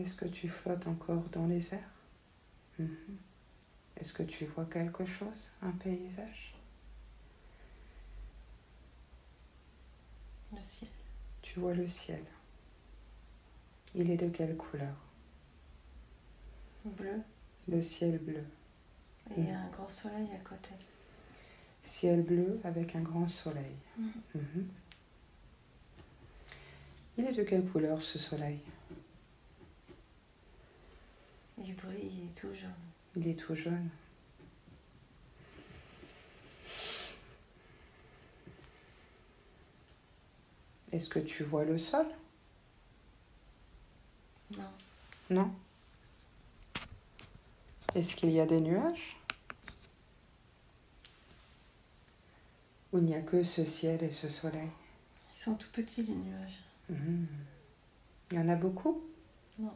Est-ce que tu flottes encore dans les airs? Est-ce que tu vois quelque chose, un paysage? Le ciel. Tu vois le ciel. Il est de quelle couleur? Bleu. Le ciel bleu. Et il y a un grand soleil à côté. Ciel bleu avec un grand soleil. Il est de quelle couleur ce soleil? Il brille, il est tout jaune. Il est tout jaune. Est-ce que tu vois le sol? Non. Non. Est-ce qu'il y a des nuages? Ou il n'y a que ce ciel et ce soleil? Ils sont tout petits les nuages. Il y en a beaucoup? Non.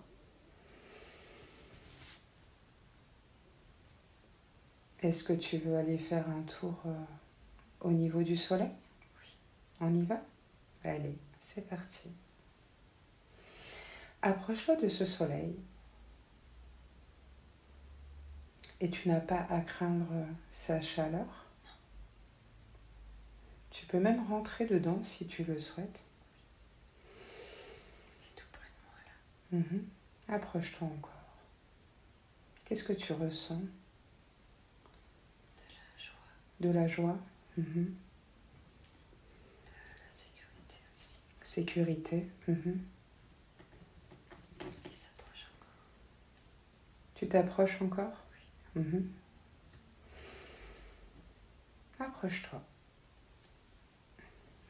Est-ce que tu veux aller faire un tour au niveau du soleil? Oui. On y va? Allez, c'est parti. Approche-toi de ce soleil. Et tu n'as pas à craindre sa chaleur. Non. Tu peux même rentrer dedans si tu le souhaites. C'est tout près de moi là. Approche-toi encore. Qu'est-ce que tu ressens? De la joie. De la joie. De la sécurité aussi. Sécurité. Il s'approche encore. Tu t'approches encore? Oui. Approche-toi.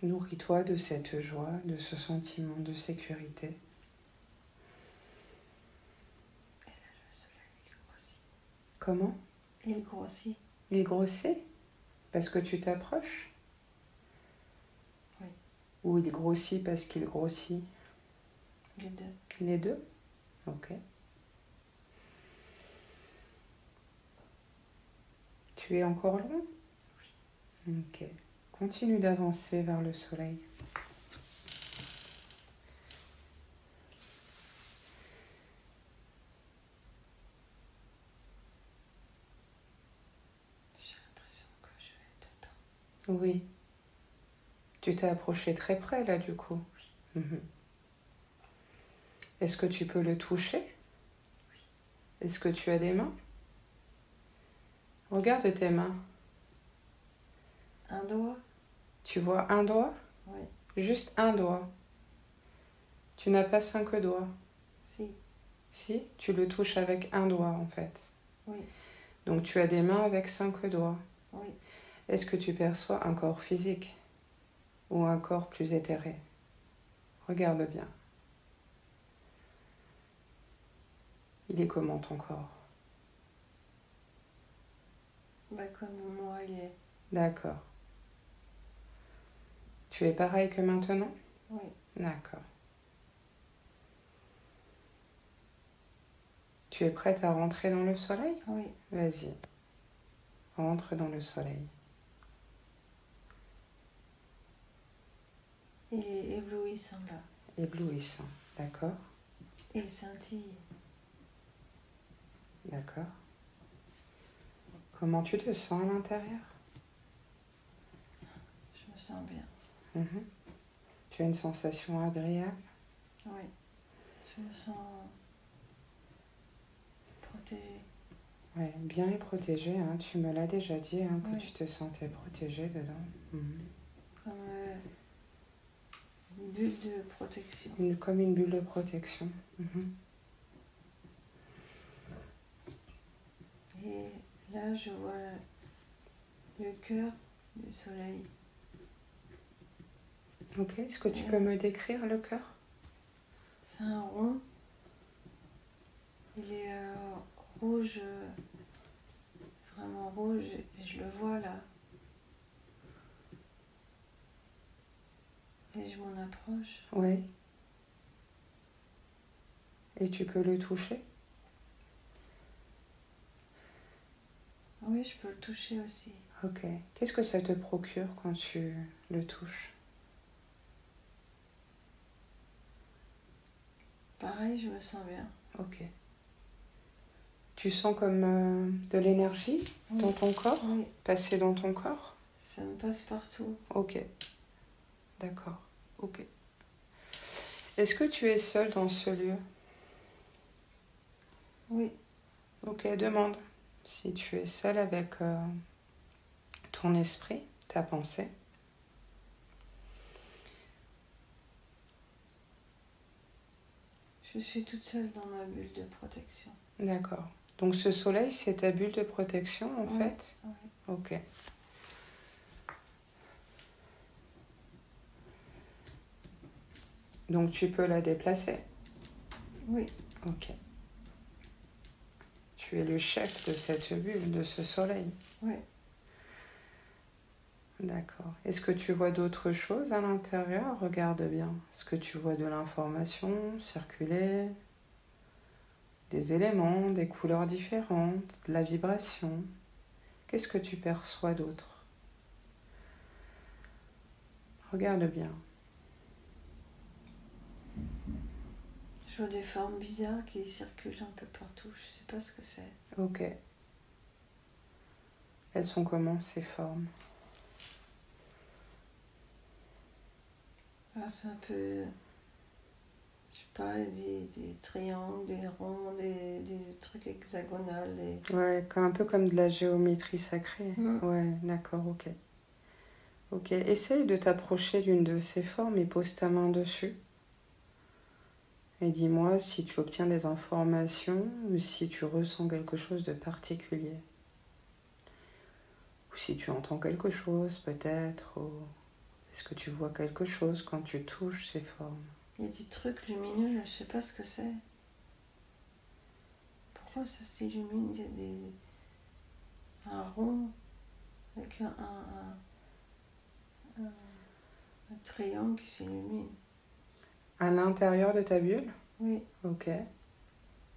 Nourris-toi de cette joie, de ce sentiment de sécurité. Et là, le soleil, il grossit. Comment? Il grossit. Il grossit? Parce que tu t'approches? Oui. Ou il grossit parce qu'il grossit? Les deux. Les deux? Ok. Tu es encore loin? Oui. Ok. Continue d'avancer vers le soleil. J'ai l'impression que je vais être dedans. Oui. Tu t'es approché très près là du coup. Oui. Est-ce que tu peux le toucher? Oui. Est-ce que tu as des mains? Regarde tes mains. Un doigt? Tu vois un doigt? Oui. Juste un doigt. Tu n'as pas 5 doigts. Si. Si, tu le touches avec un doigt en fait. Oui. Donc tu as des mains avec 5 doigts. Oui. Est-ce que tu perçois un corps physique ou un corps plus éthéré? Regarde bien. Il est comment ton corps? Comme moi, il est. D'accord. Tu es pareil que maintenant? Oui. D'accord. Tu es prête à rentrer dans le soleil? Oui. Vas-y. Rentre dans le soleil. Il est éblouissant là. Éblouissant. D'accord? Il scintille. D'accord. Comment tu te sens à l'intérieur? Je me sens bien. Tu as une sensation agréable? Oui. Je me sens protégée. Ouais, bien et protégée. Hein. Tu me l'as déjà dit que Oui. tu te sentais protégée dedans. Comme une bulle de protection. Comme une bulle de protection. Et là, je vois le cœur du soleil. Ok, est-ce que tu peux me décrire le cœur? C'est un rond. Il est rouge, vraiment rouge, et je le vois là. Et je m'en approche. Oui. Et tu peux le toucher? Oui, je peux le toucher aussi. Ok. Qu'est-ce que ça te procure quand tu le touches? Pareil, je me sens bien. Ok. Tu sens comme de l'énergie dans ton corps, passer dans ton corps? Ça me passe partout. Ok. D'accord. Ok. Est-ce que tu es seule dans ce lieu? Oui. Ok, demande si tu es seule avec ton esprit, ta pensée. Je suis toute seule dans ma bulle de protection. D'accord. Donc ce soleil, c'est ta bulle de protection en fait? Oui. Ok. Donc tu peux la déplacer? Oui. Ok. Tu es le chef de cette bulle, de ce soleil? Oui. D'accord. Est-ce que tu vois d'autres choses à l'intérieur? Regarde bien. Est-ce que tu vois de l'information circuler? Des éléments, des couleurs différentes, de la vibration? Qu'est-ce que tu perçois d'autre? Regarde bien. Je vois des formes bizarres qui circulent un peu partout. Je sais pas ce que c'est. Ok. Elles sont comment ces formes? Ah, c'est un peu... Je sais pas, des triangles, des ronds, des trucs hexagonales. Ouais, un peu comme de la géométrie sacrée. Mm. Ouais, d'accord, ok. Ok, essaye de t'approcher d'une de ces formes et pose ta main dessus. Et dis-moi si tu obtiens des informations ou si tu ressens quelque chose de particulier. Ou si tu entends quelque chose peut-être. Ou est-ce que tu vois quelque chose quand tu touches ces formes? Il y a des trucs lumineux là, je sais pas ce que c'est. Pourquoi ça s'illumine? Il y a un rond avec un triangle qui s'illumine. À l'intérieur de ta bulle? Oui. Ok.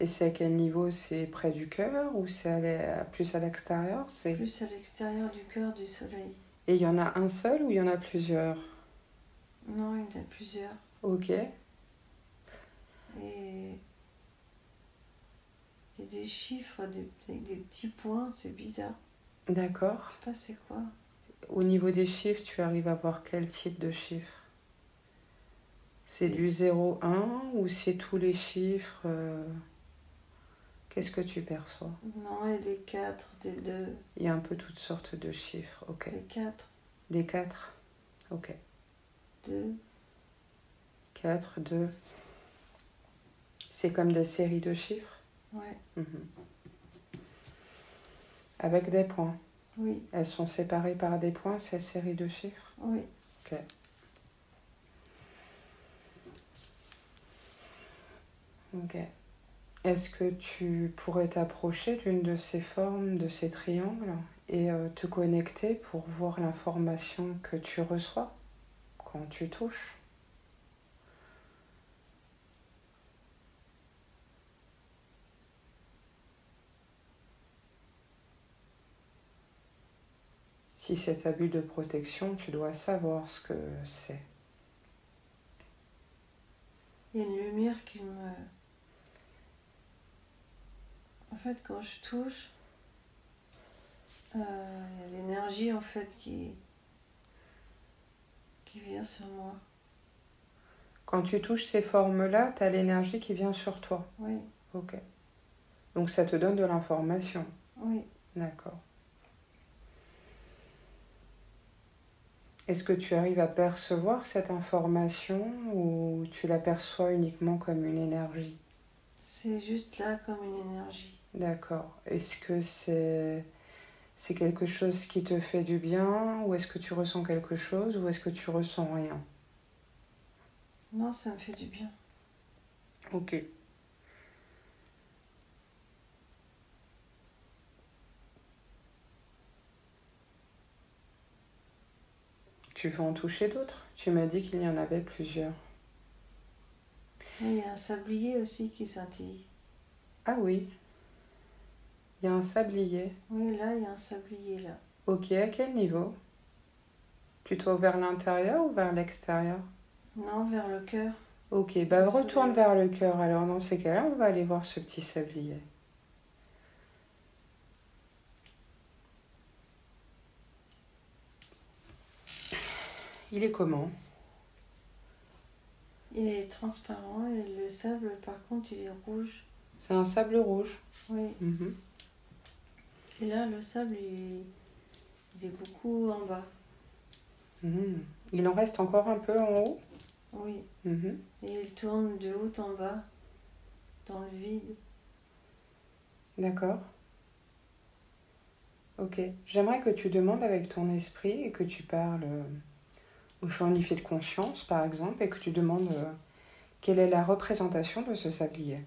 Et c'est à quel niveau? C'est près du cœur ou c'est plus à l'extérieur? Plus à l'extérieur du cœur du soleil. Et il y en a un seul ou il y en a plusieurs? Non, il y en a plusieurs. Ok. Et il y a des chiffres, des petits points, c'est bizarre. D'accord. Je sais pas c'est quoi. Au niveau des chiffres, tu arrives à voir quel type de chiffre? C'est du 0, 1 ou c'est tous les chiffres Qu'est-ce que tu perçois? Non, il y a des 4, des 2. Il y a un peu toutes sortes de chiffres, ok. Des 4. Des 4, ok. 2. 4, 2. C'est comme des séries de chiffres? Ouais. Mhm. Avec des points? Oui. Elles sont séparées par des points, ces séries de chiffres? Oui. Ok. Ok. Est-ce que tu pourrais t'approcher d'une de ces formes, de ces triangles, et te connecter pour voir l'information que tu reçois quand tu touches? Si c'est ta bulle de protection, tu dois savoir ce que c'est. Il y a une lumière qui me... En fait, quand je touche, il y a l'énergie en fait qui vient sur moi. Quand tu touches ces formes-là, tu as l'énergie qui vient sur toi. Oui. Ok. Donc ça te donne de l'information. Oui. D'accord. Est-ce que tu arrives à percevoir cette information ou tu la perçois uniquement comme une énergie? C'est juste là comme une énergie. D'accord. Est-ce que c'est quelque chose qui te fait du bien ou est-ce que tu ressens quelque chose ou est-ce que tu ressens rien? Non, ça me fait du bien. Ok. Tu veux en toucher d'autres? Tu m'as dit qu'il y en avait plusieurs. Il y a un sablier aussi qui scintille. Ah oui. Il y a un sablier. Oui, là, il y a un sablier là. Ok, à quel niveau? Plutôt vers l'intérieur ou vers l'extérieur? Non, vers le cœur. Ok, bah Le retourne soleil. vers le cœur. Alors dans ces cas-là, on va aller voir ce petit sablier. Il est comment? Il est transparent et le sable, par contre, il est rouge. C'est un sable rouge. Oui. Mhm. Et là, le sable, il est beaucoup en bas. Mhm. Il en reste encore un peu en haut? Oui. Mhm. Et il tourne de haut en bas, dans le vide. D'accord. Ok. J'aimerais que tu demandes avec ton esprit et que tu parles au champ unifié de conscience, par exemple, et que tu demandes quelle est la représentation de ce sablier.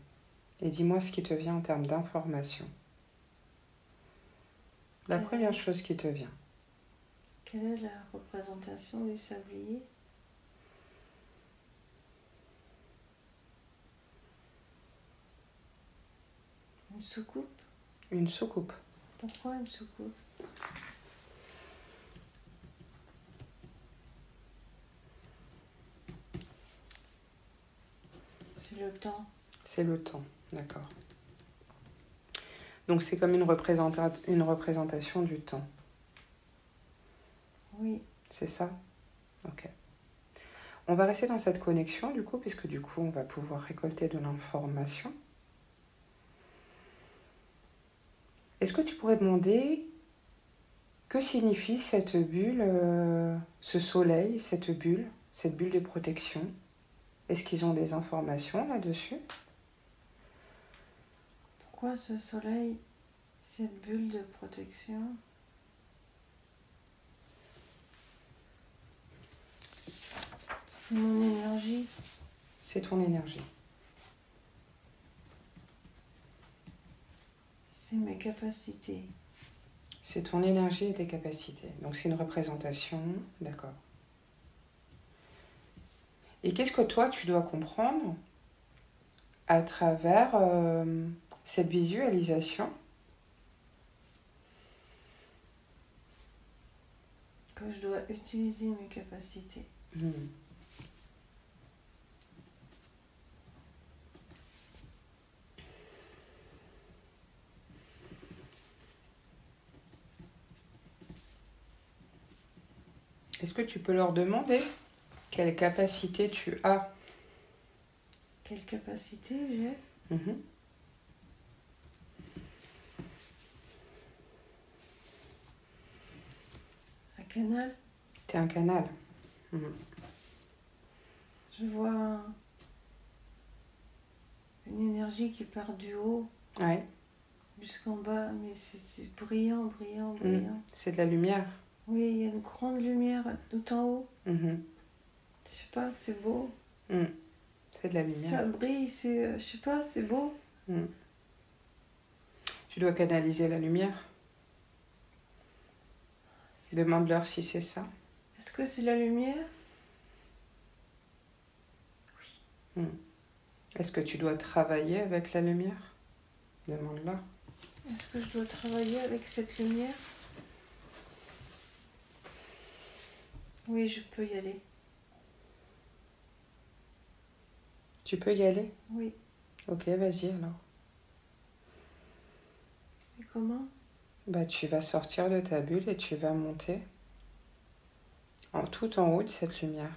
Et dis-moi ce qui te vient en termes d'information. La première chose qui te vient. Quelle est la représentation du sablier? Une soucoupe? Une soucoupe. Pourquoi une soucoupe? C'est le temps. C'est le temps, d'accord. Donc c'est comme une représentation du temps. Oui. C'est ça? Ok. On va rester dans cette connexion du coup, puisque du coup on va pouvoir récolter de l'information. Est-ce que tu pourrais demander que signifie cette bulle, ce soleil, cette bulle de protection? Est-ce qu'ils ont des informations là-dessus? Pourquoi ce soleil, cette bulle de protection? C'est mon énergie. C'est ton énergie. C'est mes capacités. C'est ton énergie et tes capacités. Donc c'est une représentation, d'accord. Et qu'est-ce que toi tu dois comprendre à travers cette visualisation? Que je dois utiliser mes capacités. Est-ce que tu peux leur demander quelle capacité tu as? Quelle capacité j'ai? Mhm. Un canal. T'es un canal. Mhm. Je vois une énergie qui part du haut Ouais. jusqu'en bas, mais c'est brillant, brillant, brillant. C'est de la lumière. Oui, il y a une grande lumière tout en haut. Mhm. Je sais pas, c'est beau. C'est de la lumière. Ça brille, c'est, je sais pas, c'est beau. Tu dois canaliser la lumière. Demande-leur si c'est ça. Est-ce que c'est la lumière? Oui. Est-ce que tu dois travailler avec la lumière? Demande-leur. Est-ce que je dois travailler avec cette lumière? Oui, je peux y aller. Tu peux y aller? Oui. Ok, vas-y alors. Et comment? Bah, tu vas sortir de ta bulle et tu vas monter tout en haut de cette lumière.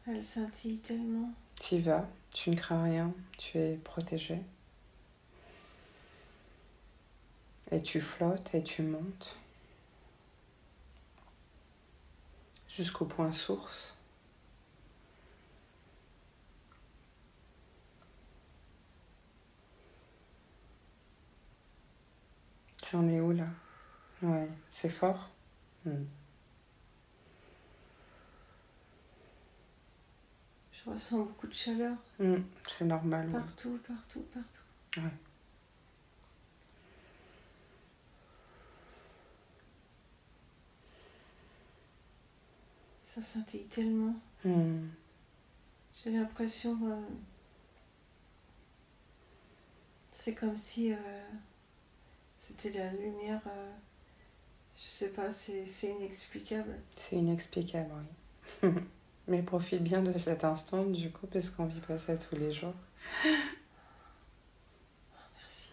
Elle scintille tellement. Tu y vas, tu ne crains rien, tu es protégé. Et tu flottes et tu montes jusqu'au point source. Tu en es où là? Ouais, c'est fort. Je ressens beaucoup de chaleur. C'est normal. Partout, partout, partout. Ouais. Ça scintille tellement. J'ai l'impression... c'est comme si c'était la lumière... je sais pas, c'est inexplicable. C'est inexplicable, oui. Mais profite bien de cet instant, du coup, parce qu'on vit pas ça tous les jours. Merci.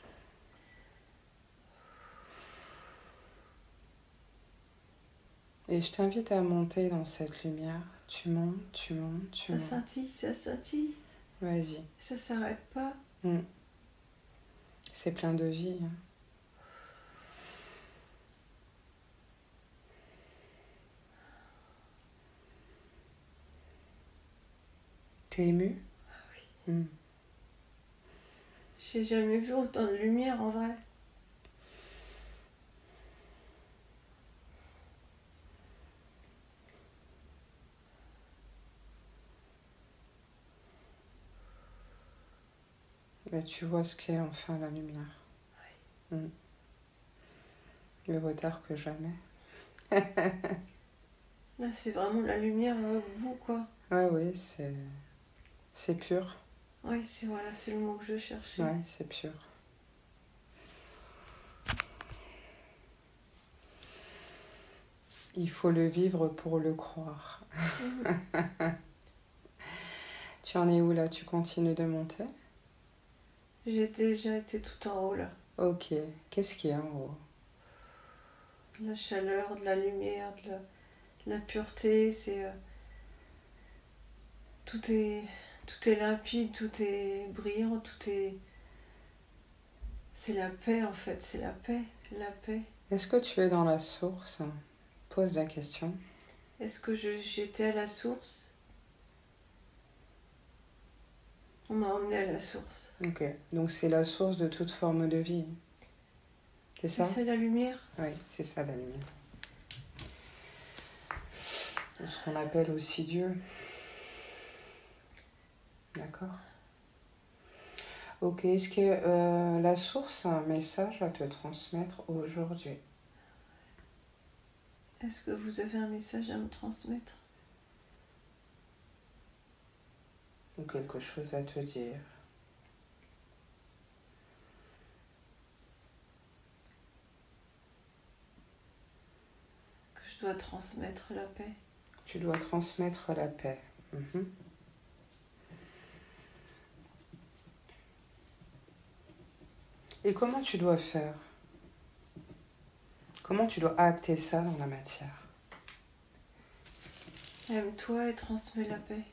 Et je t'invite à monter dans cette lumière. Tu montes, tu montes, tu montes. Ça scintille, ça scintille. Vas-y. Ça s'arrête pas. C'est plein de vie. Hein. T'es ému? Oui. J'ai jamais vu autant de lumière en vrai. Bah, tu vois ce qu'est enfin la lumière. Oui. Mieux vaut tard que jamais. Là, c'est vraiment la lumière au bout, quoi. Ouais, oui, c'est pur. Oui, c'est le mot que je cherchais. Ouais, c'est pur. Il faut le vivre pour le croire. Tu en es où là? Tu continues de monter? J'ai déjà été tout en haut là. Ok. Qu'est-ce qu'il y a en haut? De la chaleur, de la lumière, de la pureté, tout est limpide, tout est brillant, c'est la paix en fait, c'est la paix, la paix. Est-ce que tu es dans la source? Pose la question. Est-ce que j'étais à la source? On m'a emmené à la source. Ok. Donc c'est la source de toute forme de vie. C'est ça? C'est la lumière? Oui, c'est ça la lumière. Ce qu'on appelle aussi Dieu. D'accord. Ok, est-ce que la source a un message à te transmettre aujourd'hui? Est-ce que vous avez un message à me transmettre? Ou quelque chose à te dire? Que je dois transmettre la paix. Tu dois transmettre la paix. Et comment tu dois faire? Comment tu dois acter ça dans la matière? Aime-toi et transmets la paix.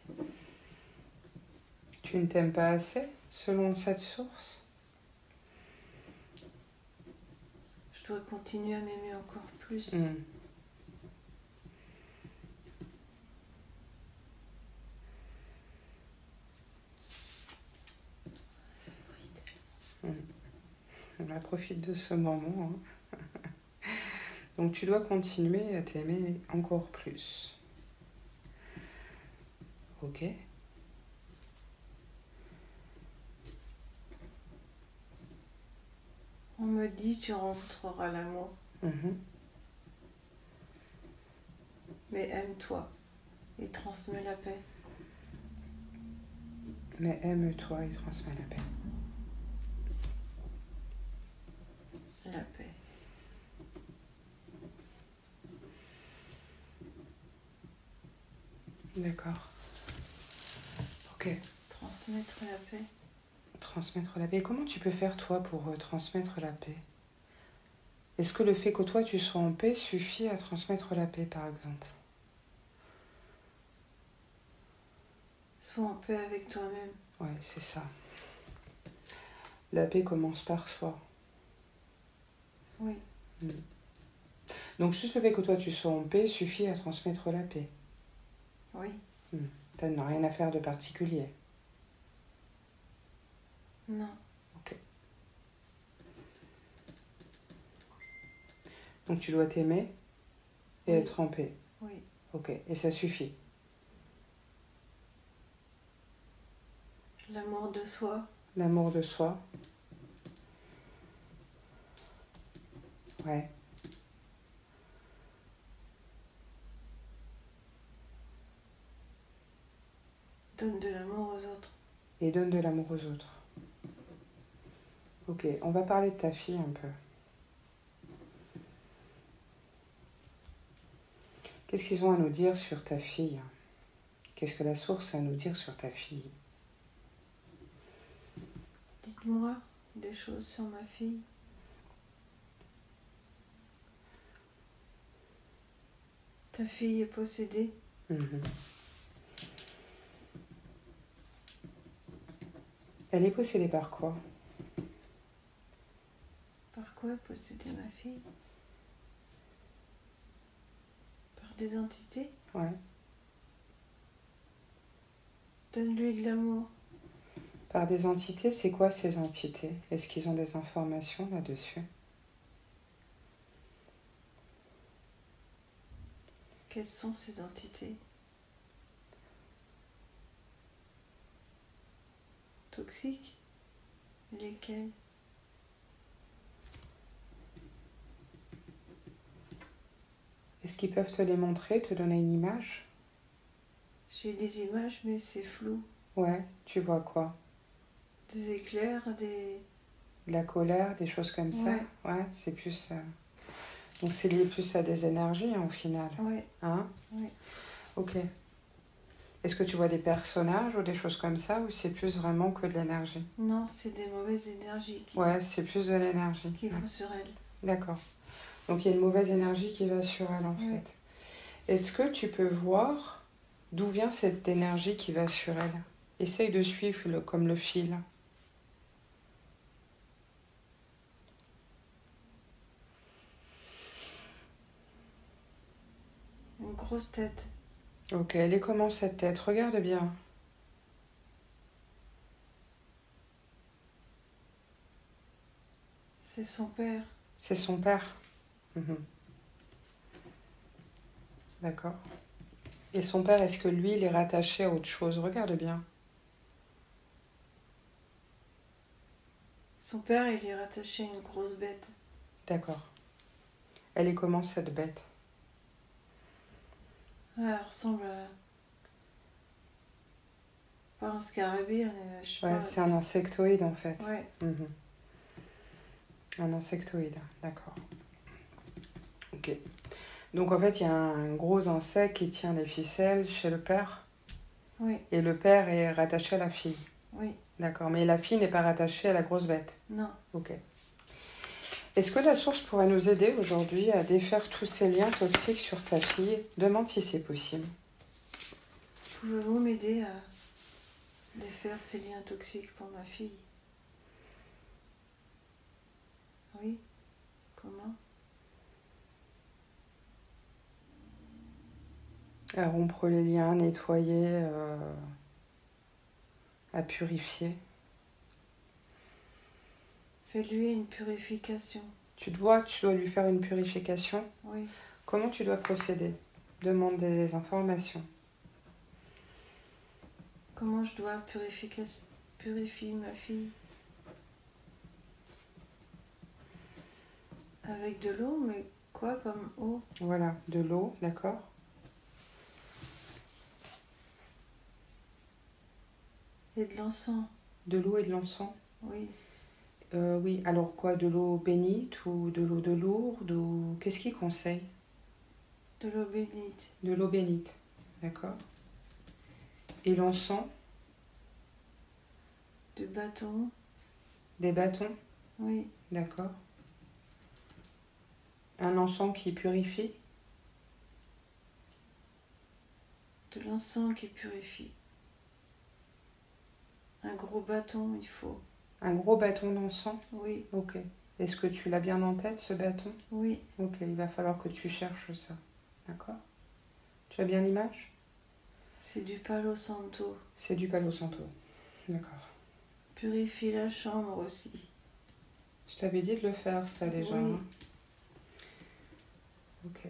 Tu ne t'aimes pas assez, selon cette source? Je dois continuer à m'aimer encore plus. On profite de ce moment. Hein. Donc tu dois continuer à t'aimer encore plus. Ok? On me dit tu rencontreras l'amour. Mais aime-toi et transmets la paix. Mais aime-toi et transmets la paix. La paix. D'accord. Ok. Transmettre la paix. Transmettre la paix. Comment tu peux faire toi pour transmettre la paix? Est-ce que le fait que toi tu sois en paix suffit à transmettre la paix par exemple? Sois en paix avec toi-même. Ouais, c'est ça. La paix commence par soi. Oui. Donc juste le fait que toi tu sois en paix suffit à transmettre la paix. Oui. Tu n'as rien à faire de particulier. Non. Ok. Donc tu dois t'aimer et être en paix. Oui. Ok. Et ça suffit. L'amour de soi. L'amour de soi. Ouais. Donne de l'amour aux autres. Et donne de l'amour aux autres. Ok, on va parler de ta fille un peu. Qu'est-ce qu'ils ont à nous dire sur ta fille? Qu'est-ce que la source a à nous dire sur ta fille? Dites-moi des choses sur ma fille. Ta fille est possédée. Mhm. Elle est possédée par quoi? Par quoi est possédée ma fille? Par des entités? Ouais. Donne-lui de l'amour. Par des entités, c'est quoi ces entités? Est-ce qu'ils ont des informations là-dessus? Quelles sont ces entités? Toxiques? Lesquelles? Est-ce qu'ils peuvent te les montrer, te donner une image? J'ai des images, mais c'est flou. Ouais, tu vois quoi? Des éclairs, des... De la colère, des choses comme ça? Ouais. Ouais, c'est plus... Donc c'est lié plus à des énergies, hein, au final. Ouais. Hein? Ouais. Ok. Est-ce que tu vois des personnages ou des choses comme ça, ou c'est plus vraiment que de l'énergie? Non, c'est des mauvaises énergies Ouais, c'est plus de l'énergie. qui vont sur elle. D'accord. Donc il y a une mauvaise énergie qui va sur elle, en Ouais. fait. Est-ce que tu peux voir d'où vient cette énergie qui va sur elle? Essaye de suivre comme le fil. Une grosse tête. Ok, elle est comment cette tête? Regarde bien. C'est son père. C'est son père. Mhm. D'accord. Et son père, est-ce que lui, il est rattaché à autre chose? Regarde bien. Son père, il est rattaché à une grosse bête. D'accord. Elle est comment cette bête? Ouais, elle ressemble à... Pas un scarabée, je sais Ouais, pas. c'est un insectoïde en fait. Ouais. Mhm. Un insectoïde, d'accord. Ok. Donc en fait, il y a un gros insecte qui tient les ficelles chez le père. Oui. Et le père est rattaché à la fille. Oui. D'accord. Mais la fille n'est pas rattachée à la grosse bête. Non. Ok. Est-ce que la source pourrait nous aider aujourd'hui à défaire tous ces liens toxiques sur ta fille? Demande si c'est possible. Pouvez-vous m'aider à défaire ces liens toxiques pour ma fille? Oui. Comment? À rompre les liens, nettoyer, à purifier. Fais-lui une purification. Tu dois lui faire une purification. Oui. Comment tu dois procéder? Demande des informations. Comment je dois purifier ma fille? Avec de l'eau, mais quoi comme eau? Voilà, de l'eau, d'accord? Et de l'encens. De l'eau et de l'encens? Oui. Oui, alors quoi? De l'eau bénite ou de l'eau de Lourdes ou... Qu'est-ce qu'il conseille? De l'eau bénite. De l'eau bénite, d'accord? Et l'encens? De bâton. Des bâtons, Oui. d'accord? Un encens qui purifie? De l'encens qui purifie. Un gros bâton, il faut. Un gros bâton d'encens? Oui. Ok. Est-ce que tu l'as bien en tête, ce bâton? Oui. Ok, il va falloir que tu cherches ça, d'accord? Tu as bien l'image? C'est du Palo Santo. C'est du Palo Santo, d'accord. Purifie la chambre aussi. Je t'avais dit de le faire, ça, déjà. Oui. Hein. Ok.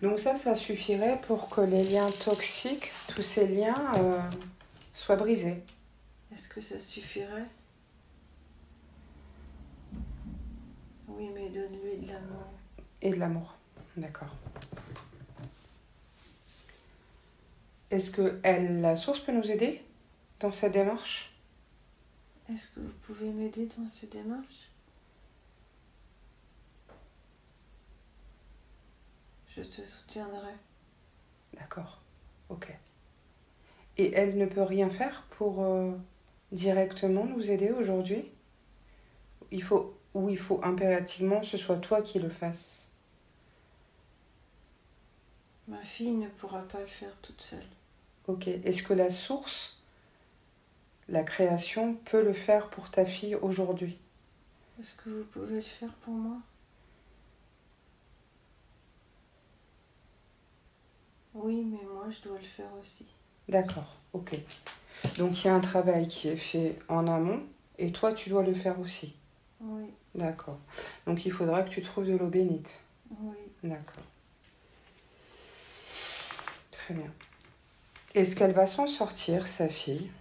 Donc ça suffirait pour que les liens toxiques, tous ces liens, soient brisés. Est-ce que ça suffirait? Oui, mais donne-lui de l'amour. Et de l'amour, d'accord. Est-ce que la source peut nous aider dans cette démarche? Est-ce que vous pouvez m'aider dans ces démarches? Je te soutiendrai. D'accord, ok. Et elle ne peut rien faire pour directement nous aider aujourd'hui? Ou il faut impérativement que ce soit toi qui le fasses? Ma fille ne pourra pas le faire toute seule. Ok. Est-ce que la source, la création, peut le faire pour ta fille aujourd'hui? Est-ce que vous pouvez le faire pour moi? Oui, mais moi je dois le faire aussi. D'accord, ok. Donc il y a un travail qui est fait en amont et toi tu dois le faire aussi. Oui, D'accord. Donc il faudra que tu trouves de l'eau bénite. oui. D'accord. Très bien. Est-ce qu'elle va s'en sortir, sa fille?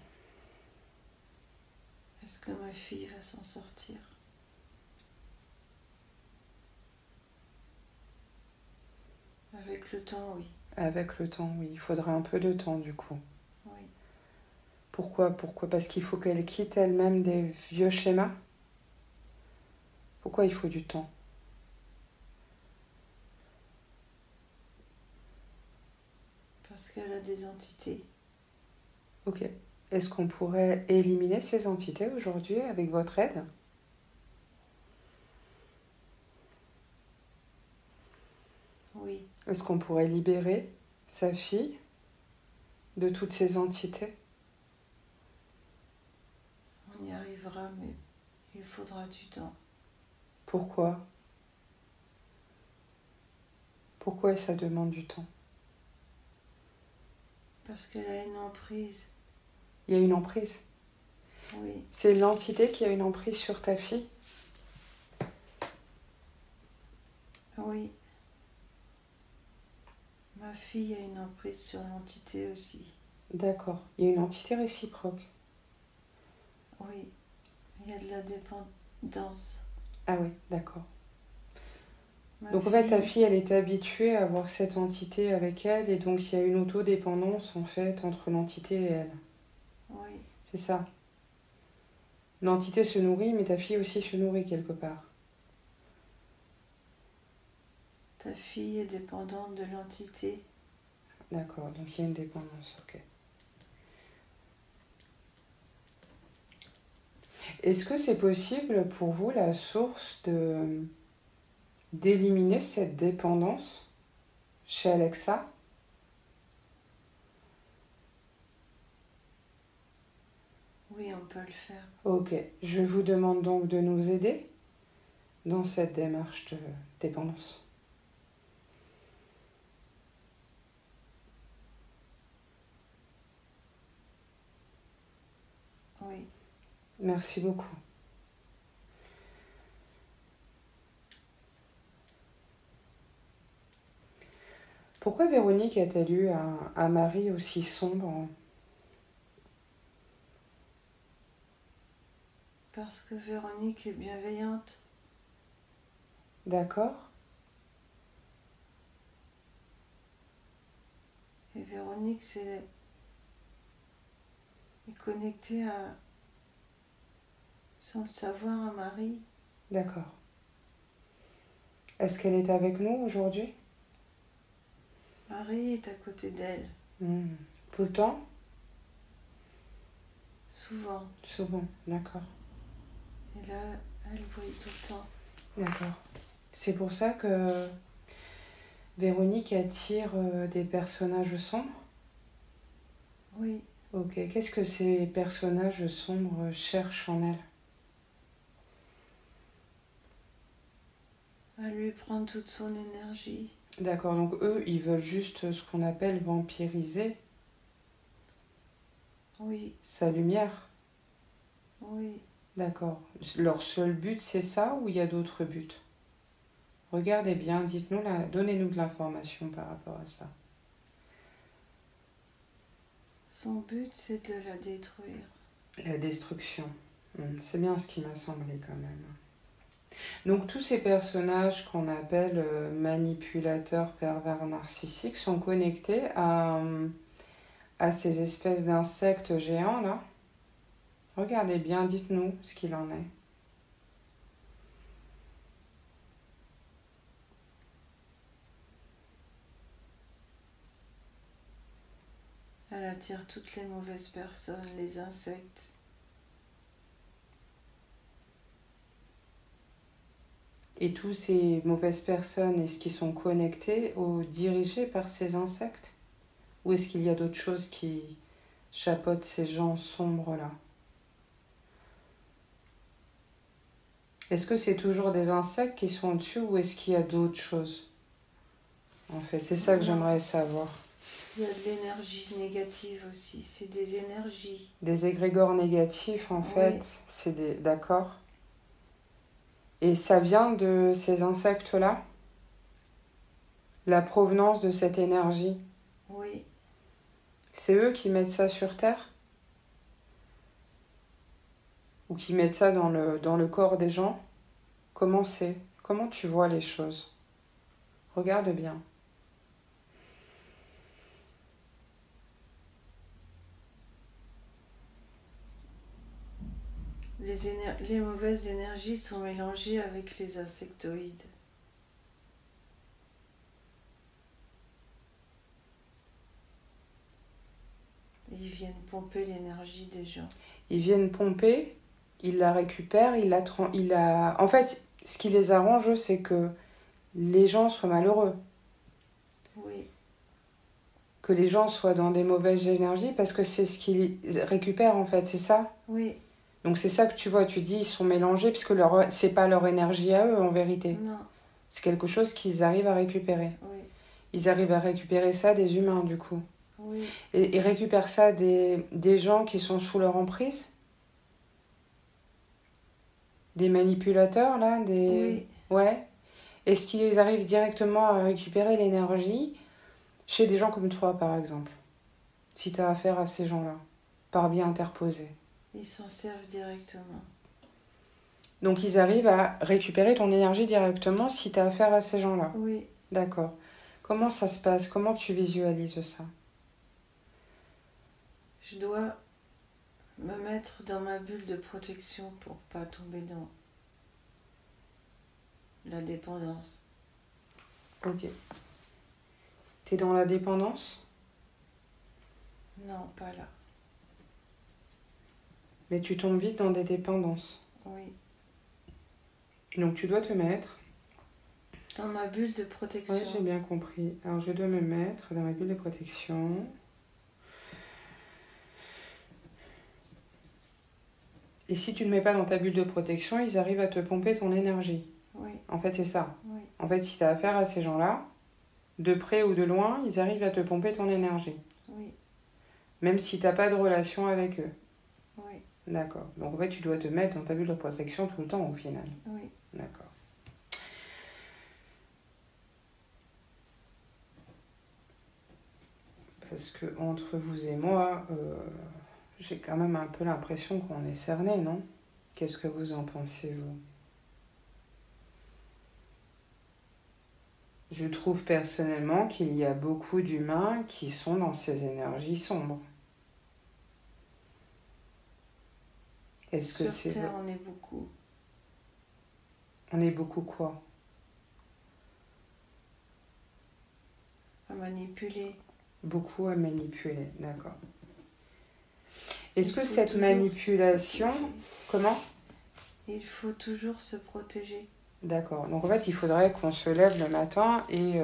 Est-ce que ma fille va s'en sortir? Avec le temps, oui. Avec le temps, oui. Il faudra un peu de temps du coup. Oui. Pourquoi? Parce qu'il faut qu'elle quitte elle-même des vieux schémas? Pourquoi il faut du temps? Parce qu'elle a des entités. Ok. Est-ce qu'on pourrait éliminer ces entités aujourd'hui avec votre aide? Oui, Est-ce qu'on pourrait libérer sa fille de toutes ces entités? on y arrivera, mais il faudra du temps. Pourquoi? Pourquoi ça demande du temps? Parce qu'elle a une emprise. Il y a une emprise. Oui, C'est l'entité qui a une emprise sur ta fille? oui. Ma fille a une emprise sur l'entité aussi. D'accord. Il y a une entité réciproque. Oui, il y a de la dépendance. Ah oui, d'accord. Ma Donc en fait, ta fille, elle est habituée à avoir cette entité avec elle et donc il y a une autodépendance en fait entre l'entité et elle. Oui, C'est ça. L'entité se nourrit, mais ta fille aussi se nourrit quelque part. ta fille est dépendante de l'entité. D'accord, donc il y a une dépendance, ok. Est-ce que c'est possible pour vous, la source, d'éliminer cette dépendance chez Alexa? Oui, on peut le faire. Ok, je vous demande donc de nous aider dans cette démarche de dépendance. Oui, Merci beaucoup. Pourquoi Véronique a-t-elle eu un mari aussi sombre? parce que Véronique est bienveillante. D'accord? Et Véronique est connectée à, sans le savoir, un mari. D'accord. Est-ce qu'elle est avec nous aujourd'hui? Marie est à côté d'elle, Tout le temps? souvent. Souvent, d'accord. Et là, elle brille tout le temps. D'accord. C'est pour ça que Véronique attire des personnages sombres? Oui, Ok. Qu'est-ce que ces personnages sombres cherchent en elle? à lui prendre toute son énergie. D'accord, donc eux, ils veulent juste ce qu'on appelle vampiriser Oui, sa lumière. oui. D'accord. Leur seul but, c'est ça ou il y a d'autres buts? Regardez bien, dites-nous, donnez-nous de l'information par rapport à ça. Son but, c'est de la détruire. La destruction. C'est bien ce qui m'a semblé quand même. Donc tous ces personnages qu'on appelle manipulateurs pervers narcissiques sont connectés à ces espèces d'insectes géants là. Regardez bien, dites-nous ce qu'il en est. Elle attire toutes les mauvaises personnes, les insectes. Et tous ces mauvaises personnes, est-ce qu'ils sont connectés ou dirigés par ces insectes? Ou est-ce qu'il y a d'autres choses qui chapeautent ces gens sombres-là? Est-ce que c'est toujours des insectes qui sont au-dessus ou est-ce qu'il y a d'autres choses? En fait, c'est ça que j'aimerais savoir. Il y a de l'énergie négative aussi, c'est des énergies. Des égrégores négatifs, en fait, c'est des... D'accord. Et ça vient de ces insectes-là? La provenance de cette énergie? Oui. C'est eux qui mettent ça sur Terre? Ou qui mettent ça dans le corps des gens? Comment c'est? Comment tu vois les choses? Regarde bien. Les mauvaises énergies sont mélangées avec les insectoïdes. Ils viennent pomper l'énergie des gens. Ils viennent pomper, ils la récupèrent, En fait, ce qui les arrange, c'est que les gens soient malheureux. Oui. Que les gens soient dans des mauvaises énergies, parce que c'est ce qu'ils récupèrent, en fait, c'est ça? Oui. Donc c'est ça que tu vois, tu dis, ils sont mélangés, puisque c'est pas leur énergie à eux, en vérité. Non. C'est quelque chose qu'ils arrivent à récupérer. Oui. Ils arrivent à récupérer ça des humains, du coup. Oui. Et ils récupèrent ça des gens qui sont sous leur emprise? Des manipulateurs, là? Oui. Ouais. Est-ce qu'ils arrivent directement à récupérer l'énergie chez des gens comme toi, par exemple? Si tu as affaire à ces gens-là, par biais interposé. Ils s'en servent directement. Donc ils arrivent à récupérer ton énergie directement si tu as affaire à ces gens-là? Oui. D'accord. Comment ça se passe? Comment tu visualises ça? Je dois me mettre dans ma bulle de protection pour pas tomber dans la dépendance. Ok. T'es dans la dépendance? Non, pas là. Mais tu tombes vite dans des dépendances. Oui. Donc tu dois te mettre... Dans ma bulle de protection. Oui, j'ai bien compris. Alors je dois me mettre dans ma bulle de protection. Et si tu ne mets pas dans ta bulle de protection, ils arrivent à te pomper ton énergie. Oui. En fait, c'est ça. Oui. En fait, si tu as affaire à ces gens-là, de près ou de loin, ils arrivent à te pomper ton énergie. Oui. Même si tu n'as pas de relation avec eux. Oui. D'accord. Donc en fait, tu dois te mettre dans ta bulle de protection tout le temps au final. Oui. D'accord. Parce que entre vous et moi, j'ai quand même un peu l'impression qu'on est cerné, non? Qu'est-ce que vous en pensez, vous? Je trouve personnellement qu'il y a beaucoup d'humains qui sont dans ces énergies sombres. Est-ce que c'est... Sur Terre, on est beaucoup. On est beaucoup quoi? À manipuler. Beaucoup à manipuler, d'accord. Est-ce que cette manipulation... Comment? Il faut toujours se protéger. D'accord. Donc en fait, il faudrait qu'on se lève le matin et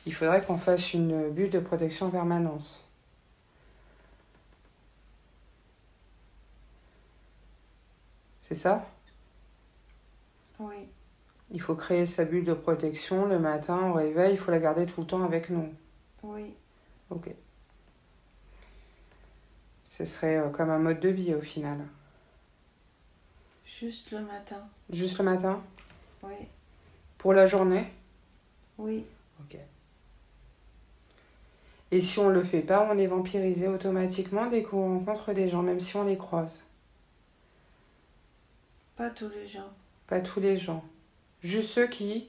il faudrait qu'on fasse une bulle de protection en permanence. C'est ça? Oui. Il faut créer sa bulle de protection le matin au réveil, il faut la garder tout le temps avec nous. Oui. Ok. Ce serait comme un mode de vie au final. Juste le matin. Juste le matin? Oui. Pour la journée? Oui. Ok. Et si on le fait pas, on est vampirisé automatiquement dès qu'on rencontre des gens, même si on les croise? Pas tous les gens. Pas tous les gens. Juste ceux qui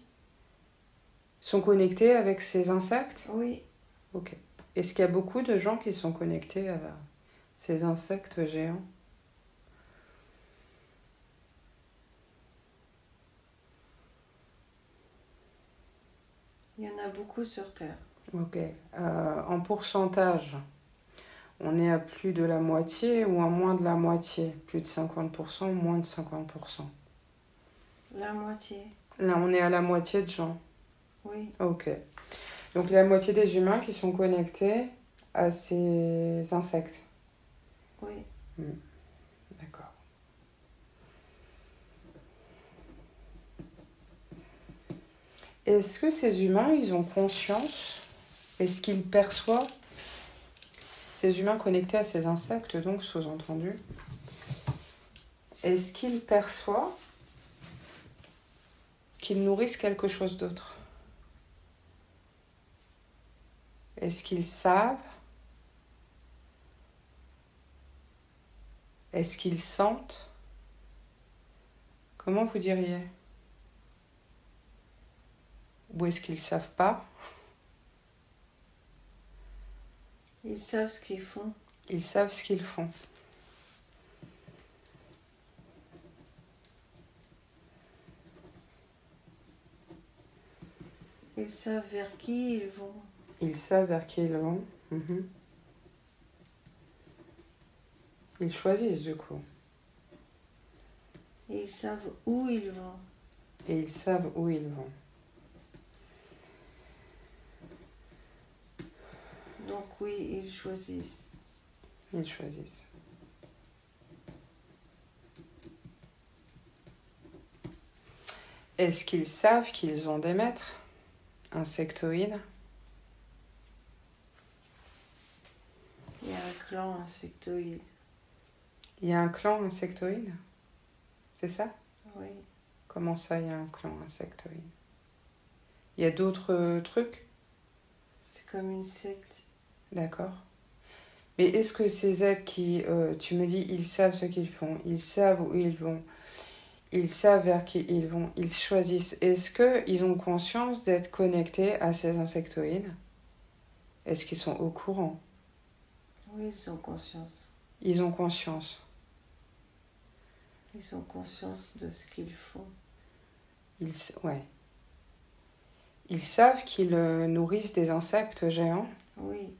sont connectés avec ces insectes? Oui. Ok. Est-ce qu'il y a beaucoup de gens qui sont connectés à ces insectes géants? Il y en a beaucoup sur Terre. Ok. En pourcentage, On est à plus de la moitié ou à moins de la moitié? Plus de 50% ou moins de 50%? La moitié. Là, on est à la moitié de gens. Oui. Ok. Donc la moitié des humains qui sont connectés à ces insectes. Oui. D'accord. Est-ce que ces humains, ils ont conscience? Est-ce qu'ils perçoivent? Ces humains connectés à ces insectes, donc, sous-entendu. Est-ce qu'ils perçoivent qu'ils nourrissent quelque chose d'autre? Est-ce qu'ils savent? Est-ce qu'ils sentent? Comment vous diriez? Ou est-ce qu'ils ne savent pas? Ils savent ce qu'ils font. Ils savent ce qu'ils font. Ils savent vers qui ils vont. Ils savent vers qui ils vont. Ils choisissent du coup. Et ils savent où ils vont. Et ils savent où ils vont. Donc oui, ils choisissent. Ils choisissent. Est-ce qu'ils savent qu'ils ont des maîtres insectoïdes? Il y a un clan insectoïde. Il y a un clan insectoïde? C'est ça? Oui. Comment ça, il y a un clan insectoïde? Il y a d'autres trucs? C'est comme une secte. D'accord. Mais est-ce que ces êtres qui, tu me dis, ils savent ce qu'ils font, ils savent où ils vont, ils savent vers qui ils vont, ils choisissent, est-ce qu'ils ont conscience d'être connectés à ces insectoïdes? Est-ce qu'ils sont au courant? Oui, ils ont conscience. Ils ont conscience. Ils ont conscience de ce qu'ils font. Ouais. Ils savent qu'ils nourrissent des insectes géants? Oui.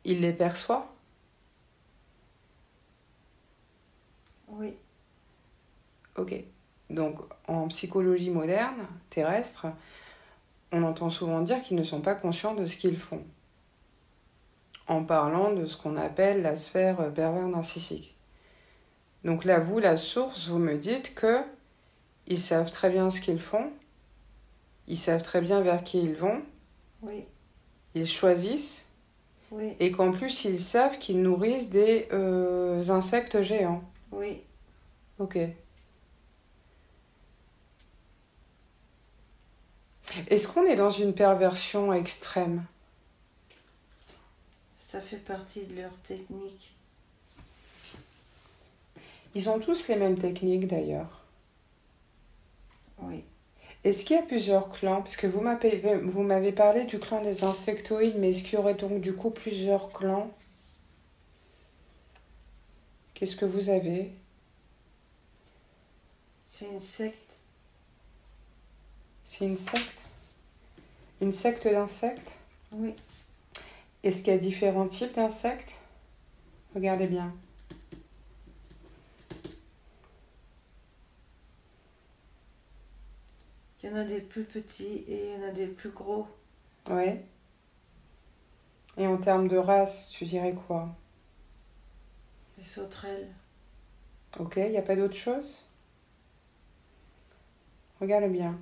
Ils les perçoivent? Oui. Ok. Donc, en psychologie moderne, terrestre, on entend souvent dire qu'ils ne sont pas conscients de ce qu'ils font, en parlant de ce qu'on appelle la sphère pervers narcissique. Donc là, vous, la source, vous me dites que ils savent très bien ce qu'ils font, ils savent très bien vers qui ils vont, Oui. ils choisissent, Oui. et qu'en plus, ils savent qu'ils nourrissent des insectes géants. Oui. Ok. Est-ce qu'on est dans une perversion extrême? Ça fait partie de leur technique. Ils ont tous les mêmes techniques d'ailleurs. Oui. Est-ce qu'il y a plusieurs clans? Parce que vous m'avez parlé du clan des insectoïdes, mais est-ce qu'il y aurait donc du coup plusieurs clans? Qu'est-ce que vous avez? C'est une secte. C'est une secte? Une secte d'insectes? Oui. Est-ce qu'il y a différents types d'insectes? Regardez bien. Il y en a des plus petits et il y en a des plus gros. Ouais. Et en termes de race, tu dirais quoi? Des sauterelles. Ok, il n'y a pas d'autre chose? Regarde bien.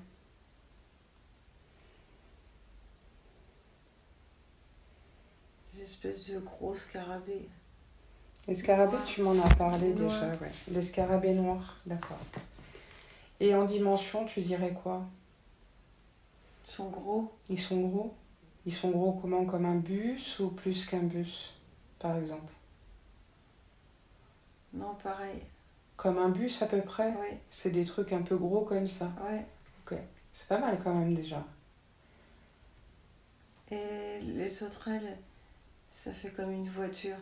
Des espèces de gros scarabées. Les scarabées, tu m'en as parlé Noirs. déjà, ouais. Les scarabées noirs, d'accord. Et en dimension, tu dirais quoi? Ils sont gros. Ils sont gros? Ils sont gros comment? Comme un bus ou plus qu'un bus, par exemple? Non, pareil. Comme un bus à peu près? Oui. C'est des trucs un peu gros comme ça. Ouais. Ok, c'est pas mal quand même déjà. Et les sauterelles, ça fait comme une voiture.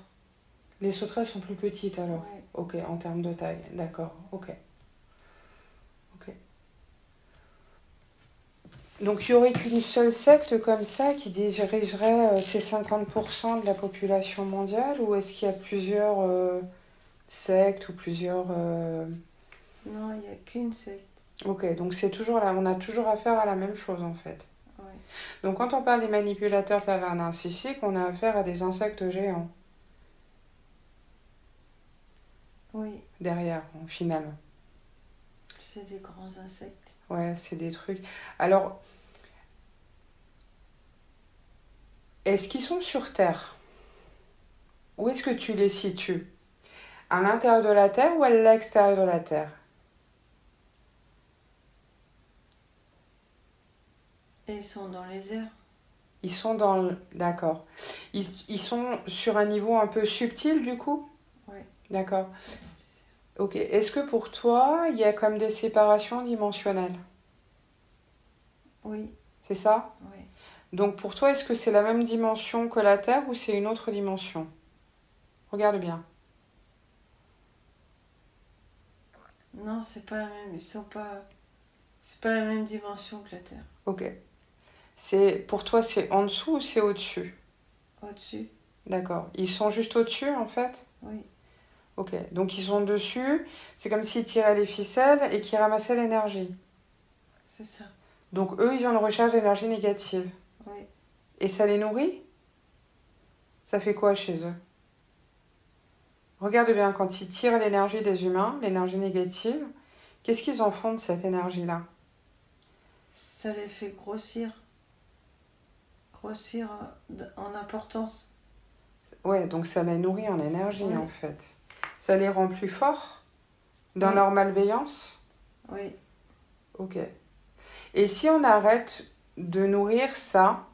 Les sauterelles sont plus petites alors? Ouais. Ok, en termes de taille, d'accord, ok. Ok. Donc il n'y aurait qu'une seule secte comme ça qui dirigerait ces 50% de la population mondiale, ou est-ce qu'il y a plusieurs sectes ou plusieurs... Non, il n'y a qu'une secte. Ok, donc c'est toujours là, on a toujours affaire à la même chose en fait. Ouais. Donc quand on parle des manipulateurs pervers narcissiques, on a affaire à des insectes géants Oui, derrière, finalement. c'est des grands insectes. Ouais, c'est des trucs. Alors, est-ce qu'ils sont sur Terre? Où est-ce que tu les situes? À l'intérieur de la Terre ou à l'extérieur de la Terre? Et ils sont dans les airs. Ils sont dans le... D'accord. Ils sont sur un niveau un peu subtil du coup? Oui, D'accord. ils sont dans les airs. Ok. Est-ce que pour toi, il y a comme des séparations dimensionnelles? Oui, C'est ça? oui. Donc pour toi, est-ce que c'est la même dimension que la Terre ou c'est une autre dimension? Regarde bien. Non, c'est pas la même. Ils sont pas. C'est pas la même dimension que la Terre. Ok. Pour toi, c'est en dessous ou c'est au-dessus? Au-dessus. D'accord. Ils sont juste au-dessus en fait? Oui, Ok. Donc ils sont dessus. C'est comme s'ils tiraient les ficelles et qu'ils ramassaient l'énergie. c'est ça. Donc eux, ils ont une recherche d'énergie négative. Oui. Et ça les nourrit? Ça fait quoi chez eux? Regarde bien, quand ils tirent l'énergie des humains, l'énergie négative, qu'est-ce qu'ils en font de cette énergie-là? Ça les fait grossir. Grossir en importance. Ouais, donc ça les nourrit en énergie Oui. en fait. Ça les rend plus forts dans Oui. leur malveillance? Oui. Ok. Et si on arrête de nourrir ça,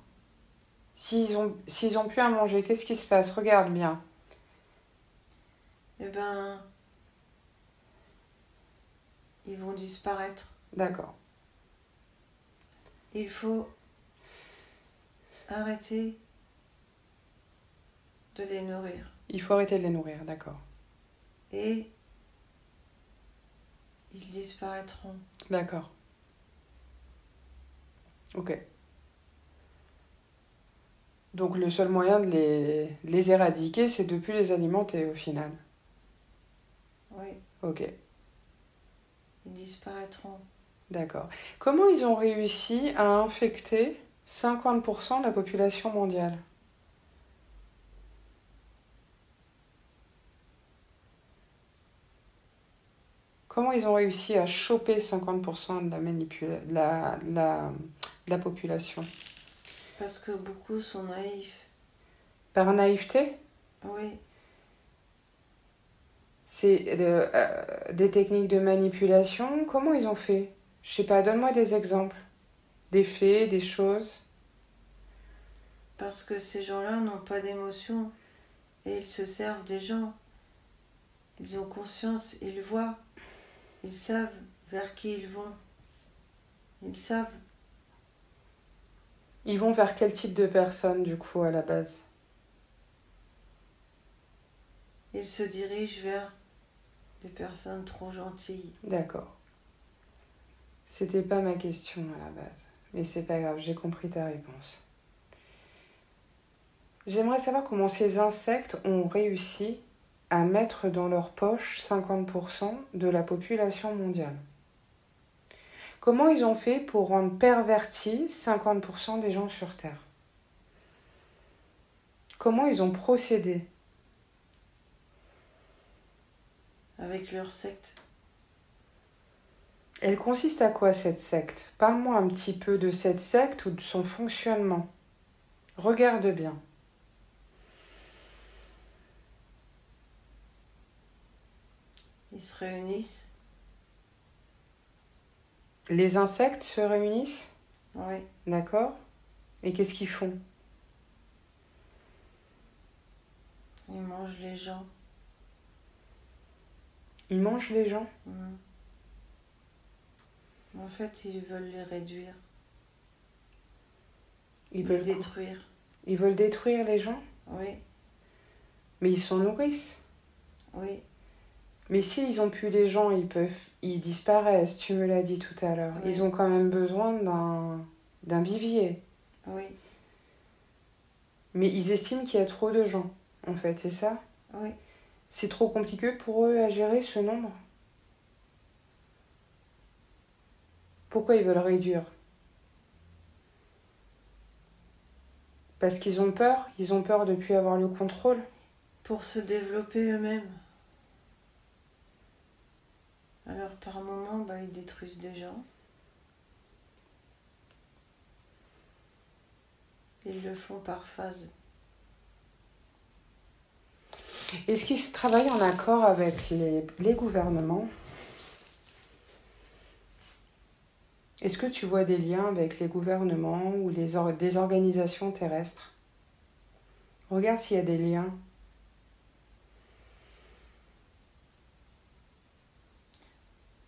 s'ils ont plus à manger, qu'est-ce qui se passe? Regarde bien. Eh ben, ils vont disparaître. D'accord. Il faut arrêter de les nourrir. Il faut arrêter de les nourrir, d'accord. Et ils disparaîtront. D'accord. Ok. Donc le seul moyen de les éradiquer, c'est de plus les alimenter au final. Oui, Ok, ils disparaîtront. d'accord. Comment ils ont réussi à infecter 50% de la population mondiale? Comment ils ont réussi à choper 50% de la population? Parce que beaucoup sont naïfs. Par naïveté? Oui, C'est des techniques de manipulation? Comment ils ont fait? Je sais pas, donne-moi des exemples. Des faits, des choses. parce que ces gens-là n'ont pas d'émotion et ils se servent des gens. Ils ont conscience, ils voient, ils savent vers qui ils vont. Ils savent. Ils vont vers quel type de personne, du coup, à la base? Ils se dirigent vers des personnes trop gentilles. D'accord. C'était pas ma question à la base. Mais c'est pas grave, j'ai compris ta réponse. J'aimerais savoir comment ces insectes ont réussi à mettre dans leur poche 50% de la population mondiale. Comment ils ont fait pour rendre pervertis 50% des gens sur Terre? Comment ils ont procédé? Avec leur secte. Elle consiste à quoi cette secte? Parle-moi un petit peu de cette secte ou de son fonctionnement. Regarde bien. Ils se réunissent. Les insectes se réunissent? Oui, D'accord? Et qu'est-ce qu'ils font? ils mangent les gens. Ils mangent les gens? Mhm. En fait, ils veulent les réduire, Ils les veulent, détruire. ils veulent détruire les gens? Oui, Mais ils s'en nourrissent. oui, Mais s'ils ont plus les gens, ils disparaissent, tu me l'as dit tout à l'heure. oui. Ils ont quand même besoin d'un... d'un vivier. Oui, Mais ils estiment qu'il y a trop de gens, en fait, c'est ça? oui. C'est trop compliqué pour eux à gérer ce nombre? Pourquoi ils veulent réduire? Parce qu'ils ont peur? Ils ont peur de ne plus avoir le contrôle? Pour se développer eux-mêmes. Alors par moment, ils détruisent des gens. Ils le font par phase. Est-ce qu'ils travaillent en accord avec les gouvernements? Est-ce que tu vois des liens avec les gouvernements ou des organisations terrestres? Regarde s'il y a des liens.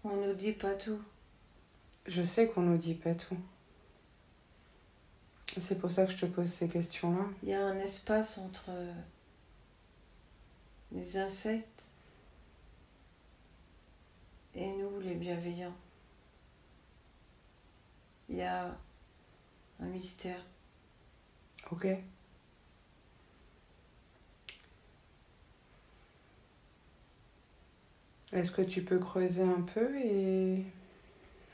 On nous dit pas tout. Je sais qu'on nous dit pas tout. C'est pour ça que je te pose ces questions-là. Il y a un espace entre les insectes et nous, les bienveillants. Il y a un mystère. Ok. Est-ce que tu peux creuser un peu et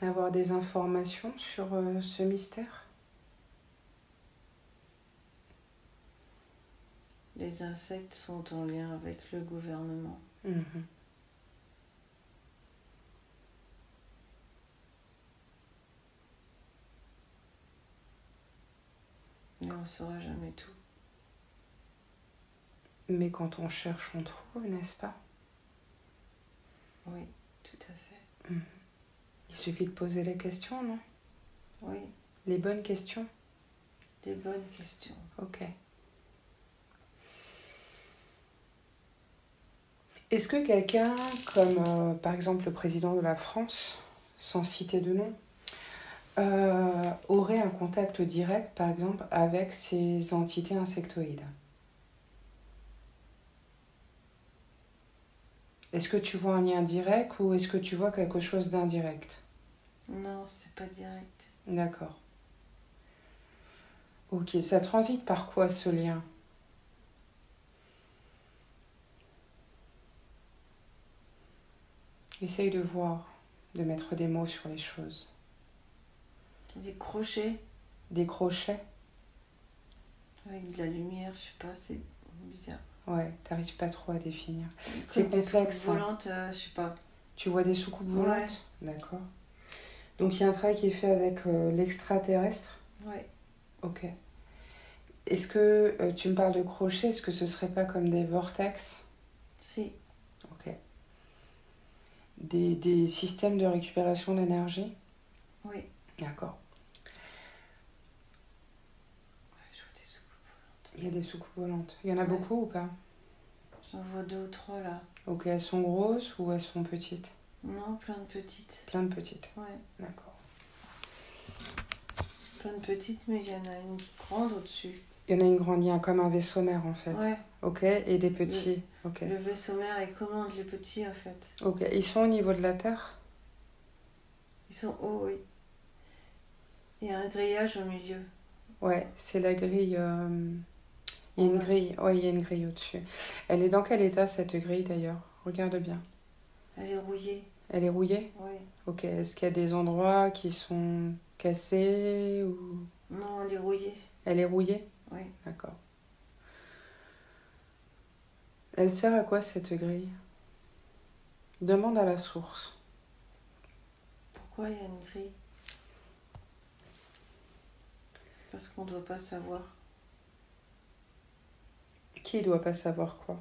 avoir des informations sur ce mystère? Les insectes sont en lien avec le gouvernement. Mhm. Mais on ne saura jamais tout. Mais quand on cherche, on trouve, n'est-ce pas? Oui, tout à fait. Il suffit de poser les questions, non? Oui, Les bonnes questions? des bonnes questions. Ok. Est-ce que quelqu'un, comme par exemple le président de la France, sans citer de nom, aurait un contact direct, par exemple, avec ces entités insectoïdes? Est-ce que tu vois un lien direct ou est-ce que tu vois quelque chose d'indirect? Non, c'est pas direct. D'accord. Ok, ça transite par quoi ce lien? Essaye de voir, de mettre des mots sur les choses. Des crochets Des crochets? avec de la lumière, je sais pas, c'est bizarre. Ouais, t'arrives pas trop à définir. Comme C'est des complexe. soucoupes volantes, je sais pas. Tu vois des soucoupes volantes? Ouais. D'accord. Donc il y a un travail qui est fait avec l'extraterrestre? Ouais. Ok. Est-ce que tu me parles de crochets, est-ce que ce serait pas comme des vortex? Si. Ok. Des systèmes de récupération d'énergie? Oui. D'accord. Ouais, je vois des soucoupes volantes. Il y a des soucoupes volantes. Il y en a Ouais. beaucoup ou pas? J'en vois 2 ou 3 là. Ok, elles sont grosses ou elles sont petites? Non, plein de petites. Plein de petites. Ouais. D'accord. Plein de petites, mais il y en a une grande au-dessus. Il y en a une grande, il y a comme un vaisseau mère en fait. Ouais. Ok, et des petits. Ok. Le vaisseau mère, il commande les petits en fait. Ok, ils sont au niveau de la Terre? Ils sont hauts, oui. Il y a un grillage au milieu. Ouais, c'est la grille. Il y a une grille. Ouais, il y a une grille au-dessus. Elle est dans quel état cette grille d'ailleurs? Regarde bien. Elle est rouillée. Elle est rouillée? Oui. Ok, est-ce qu'il y a des endroits qui sont cassés ou... Non, elle est rouillée. Elle est rouillée? Oui. D'accord. Elle sert à quoi cette grille? Demande à la source. Pourquoi il y a une grille? Parce qu'on ne doit pas savoir. Qui doit pas savoir quoi?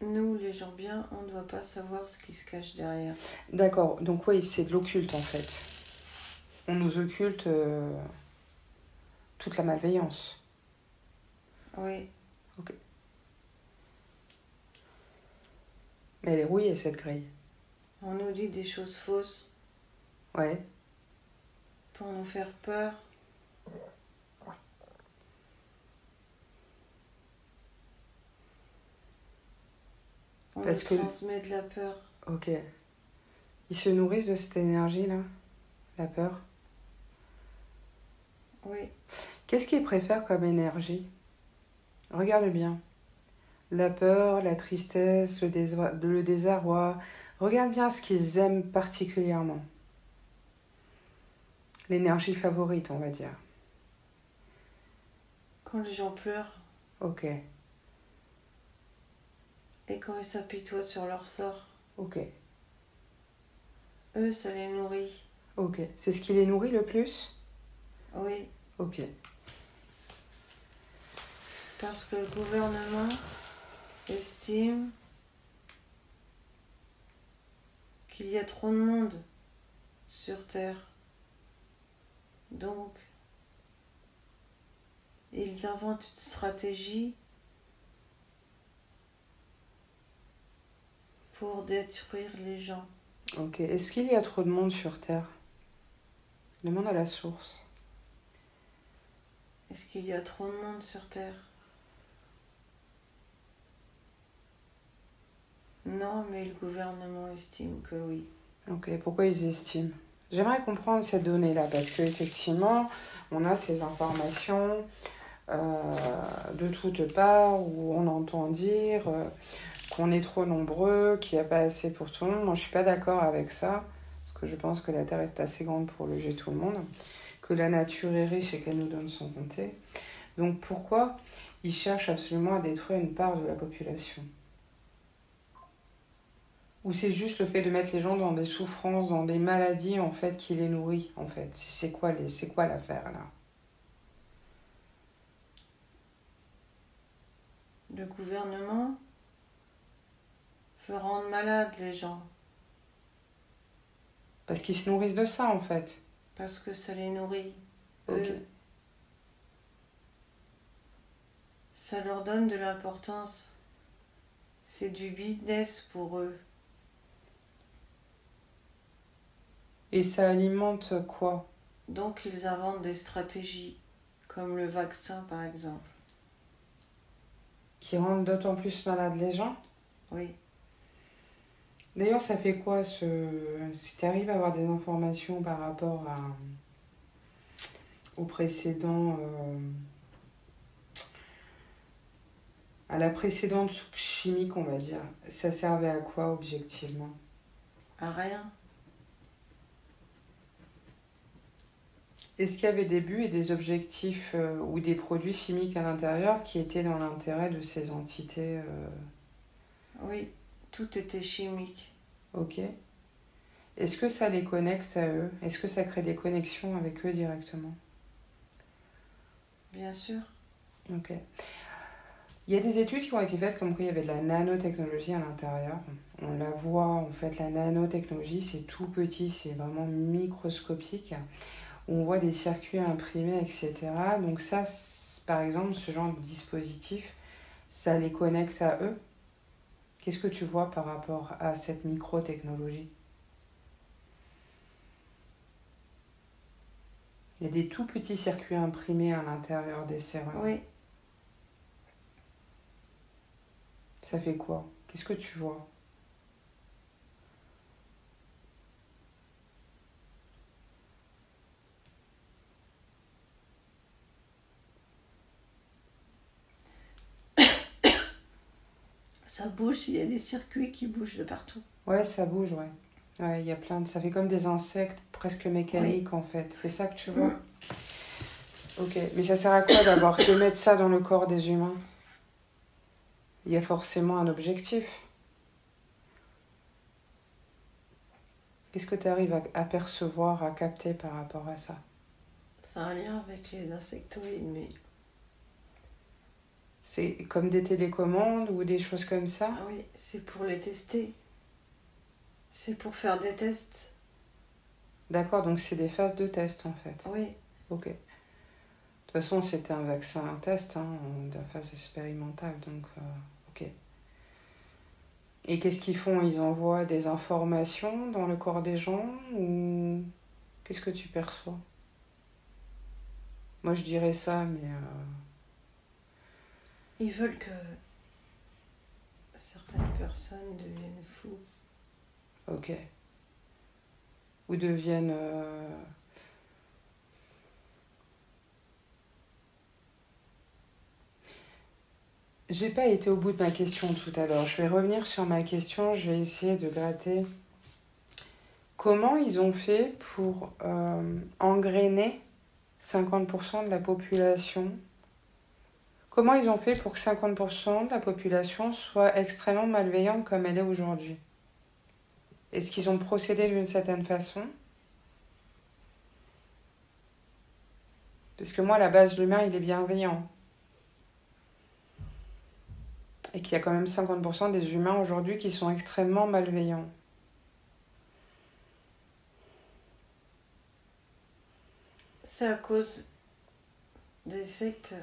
Nous, les gens bien, on ne doit pas savoir ce qui se cache derrière. D'accord, donc oui, c'est de l'occulte en fait. On nous occulte toute la malveillance. Oui. Ok. Mais elle est rouillée cette grille. On nous dit des choses fausses Ouais. pour nous faire peur. On Parce nous que- transmet de la peur. Ok. Ils se nourrissent de cette énergie-là, la peur. Oui, Qu'est-ce qu'ils préfèrent comme énergie? Regarde bien. La peur, la tristesse, le désarroi. Regarde bien ce qu'ils aiment particulièrement. L'énergie favorite, on va dire. quand les gens pleurent Ok, et quand ils s'apitoient sur leur sort, ok, eux, ça les nourrit. ok. C'est ce qui les nourrit le plus? Oui, Ok, parce que le gouvernement estime qu'il y a trop de monde sur Terre. Donc, ils inventent une stratégie pour détruire les gens. ok. Est-ce qu'il y a trop de monde sur Terre? Demande à la source. Est-ce qu'il y a trop de monde sur Terre? Non, mais le gouvernement estime que oui. Ok, pourquoi ils estiment? J'aimerais comprendre cette donnée-là, parce qu'effectivement, on a ces informations de toutes parts où on entend dire qu'on est trop nombreux, qu'il n'y a pas assez pour tout le monde. Moi, je ne suis pas d'accord avec ça, parce que je pense que la Terre est assez grande pour loger tout le monde, que la nature est riche et qu'elle nous donne son comté. Donc pourquoi ils cherchent absolument à détruire une part de la population? Ou c'est juste le fait de mettre les gens dans des souffrances, dans des maladies, en fait, qui les nourrit, en fait? C'est quoi l'affaire, là? Le gouvernement veut rendre malades les gens Parce qu'ils se nourrissent de ça, en fait. parce que ça les nourrit. Ok. Eux, ça leur donne de l'importance. C'est du business pour eux. Et ça alimente quoi? Donc ils inventent des stratégies, comme le vaccin par exemple. Qui rendent d'autant plus malades les gens? Oui, D'ailleurs, ça fait quoi si tu arrives à avoir des informations par rapport au précédent, à la précédente soupe chimique, on va dire, ça servait à quoi objectivement? à rien. Est-ce qu'il y avait des buts et des objectifs ou des produits chimiques à l'intérieur qui étaient dans l'intérêt de ces entités? Oui, tout était chimique. Ok. Est-ce que ça les connecte à eux? Est-ce que ça crée des connexions avec eux directement? Bien sûr. Ok. Il y a des études qui ont été faites comme quoi il y avait de la nanotechnologie à l'intérieur. On la voit, en fait, la nanotechnologie, c'est tout petit, c'est vraiment microscopique. On voit des circuits imprimés, etc. Donc ça, par exemple, ce genre de dispositif, ça les connecte à eux. Qu'est-ce que tu vois par rapport à cette microtechnologie? Il y a des tout petits circuits imprimés à l'intérieur des cellules. Oui, Ça fait quoi? Qu'est-ce que tu vois? ça bouge, il y a des circuits qui bougent de partout. Ouais, ça bouge, ouais. Ouais, il y a plein de... Ça fait comme des insectes presque mécaniques, en fait. C'est ça que tu vois? Ok, mais ça sert à quoi de mettre ça dans le corps des humains? Il y a forcément un objectif. Qu'est-ce que tu arrives à percevoir, à capter par rapport à ça? Ça a un lien avec les insectoïdes, mais... C'est comme des télécommandes ou des choses comme ça? Ah oui, c'est pour les tester. C'est pour faire des tests. D'accord, donc c'est des phases de test, en fait. Oui, Ok. De toute façon, c'était un vaccin, un test, hein, de phase expérimentale, donc ok. Et qu'est-ce qu'ils font? Ils envoient des informations dans le corps des gens ou qu'est-ce que tu perçois? Moi, je dirais ça, mais ils veulent que certaines personnes deviennent fous. Ok. Ou deviennent... J'ai pas été au bout de ma question tout à l'heure. Je vais revenir sur ma question, je vais essayer de gratter. Comment ils ont fait pour engrainer 50% de la population? Comment ils ont fait pour que 50% de la population soit extrêmement malveillante comme elle est aujourd'hui? Est-ce qu'ils ont procédé d'une certaine façon? Parce que moi, à la base, l'humain, il est bienveillant. Et qu'il y a quand même 50% des humains aujourd'hui qui sont extrêmement malveillants. C'est à cause des sectes.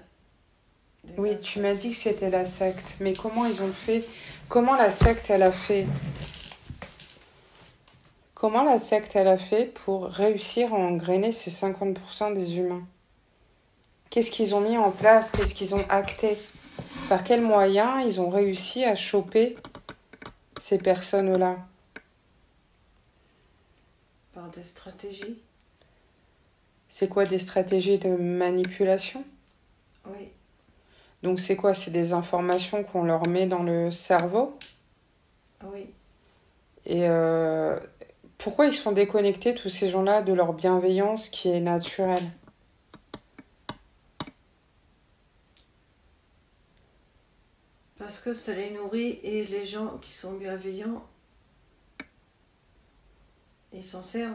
Oui, tu m'as dit que c'était la secte. Mais comment ils ont fait? Comment la secte, elle a fait? Comment la secte, elle a fait pour réussir à engrainer ces 50% des humains? Qu'est-ce qu'ils ont mis en place? Qu'est-ce qu'ils ont acté? Par quels moyens ils ont réussi à choper ces personnes-là? Par des stratégies. C'est quoi, des stratégies de manipulation? Oui. Donc c'est quoi? C'est des informations qu'on leur met dans le cerveau? Oui. Et pourquoi ils sont déconnectés, tous ces gens-là, de leur bienveillance qui est naturelle? Parce que ça les nourrit et les gens qui sont bienveillants, ils s'en servent.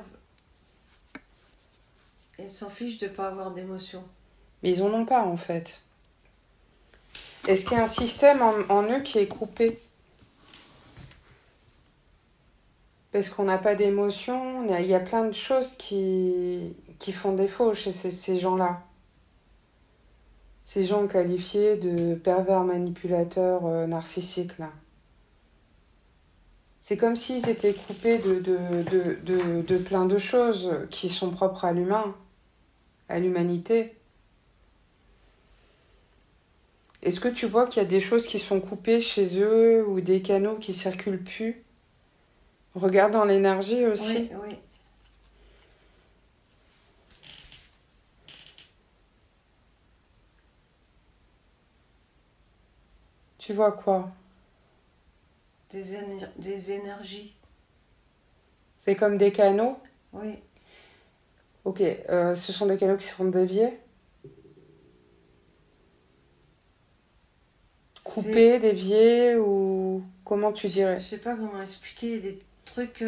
Ils s'en fichent de ne pas avoir d'émotion. Mais ils en ont pas, en fait. Est-ce qu'il y a un système en eux qui est coupé? Parce qu'on n'a pas d'émotion, il y a plein de choses qui font défaut chez ces gens-là. Ces gens qualifiés de pervers manipulateurs narcissiques, là. C'est comme s'ils étaient coupés de plein de choses qui sont propres à l'humain, à l'humanité. Est-ce que tu vois qu'il y a des choses qui sont coupées chez eux ou des canaux qui circulent plus? Regarde dans l'énergie aussi. Oui, oui. Tu vois quoi? Des énergies. C'est comme des canaux? Oui. Ok, ce sont des canaux qui seront déviés? Coupés, déviés ou comment tu dirais? Je sais pas comment expliquer, des trucs,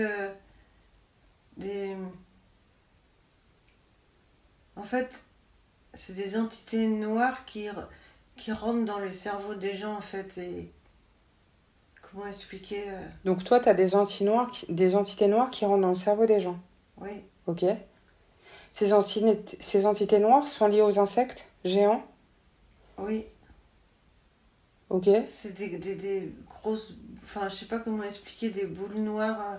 en fait, c'est des entités noires qui rentrent dans les cerveaux des gens, en fait, et comment expliquer Donc toi, tu as des entités noires qui rentrent dans le cerveau des gens. Oui. Ok. Ces entités noires sont liées aux insectes géants? Oui. Ok. C'est des grosses... Enfin, je sais pas comment expliquer, des boules noires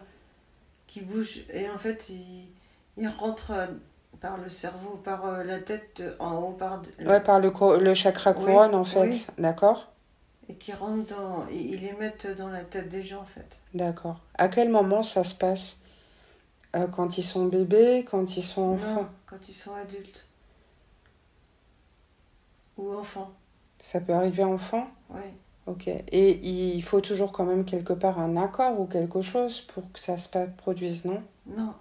qui bougent. Et en fait, ils rentrent par le cerveau, par la tête en haut. Ouais, par le chakra couronne, en fait. Oui. D'accord. Et qui rentrent dans... Ils les mettent dans la tête des gens, en fait. D'accord. À quel moment ça se passe? Quand ils sont bébés, quand ils sont enfants? Non, quand ils sont adultes. Ou enfants. Ça peut arriver enfant? Oui. Ok. Et il faut toujours quand même quelque part un accord ou quelque chose pour que ça se produise, non? Non.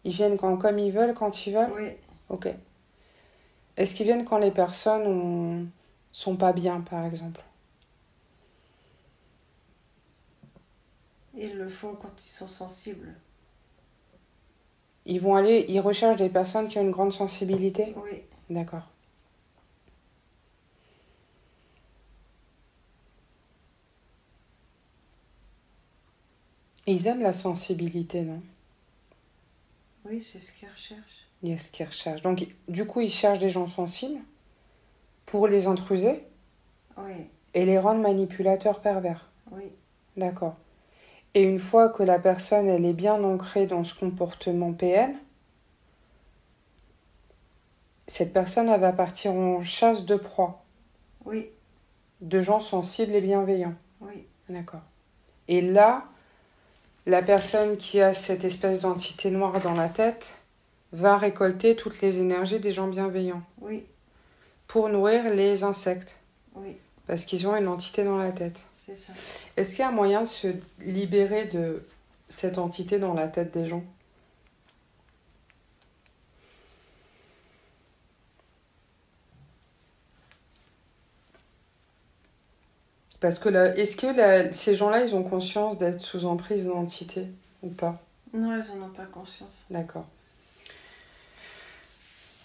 Ils viennent comme ils veulent, quand ils veulent? Oui. Ok. Est-ce qu'ils viennent quand les personnes sont pas bien, par exemple? Ils le font quand ils sont sensibles. Ils recherchent des personnes qui ont une grande sensibilité? Oui. D'accord. Ils aiment la sensibilité, non? Oui, c'est ce qu'ils recherchent. Il ce qu'ils recherchent. Donc, du coup, ils cherchent des gens sensibles pour les intruser Oui. et les rendre manipulateurs pervers. Oui. D'accord. Et une fois que la personne, elle est bien ancrée dans ce comportement PN, cette personne, elle va partir en chasse de proie. Oui. De gens sensibles et bienveillants. Oui. D'accord. Et là, la personne qui a cette espèce d'entité noire dans la tête va récolter toutes les énergies des gens bienveillants. Oui. Pour nourrir les insectes. Oui. Parce qu'ils ont une entité dans la tête. C'est ça. Est-ce qu'il y a un moyen de se libérer de cette entité dans la tête des gens? Parce que là, est-ce que ces gens-là, ils ont conscience d'être sous emprise d'entité ou pas? Non, ils n'en ont pas conscience. D'accord.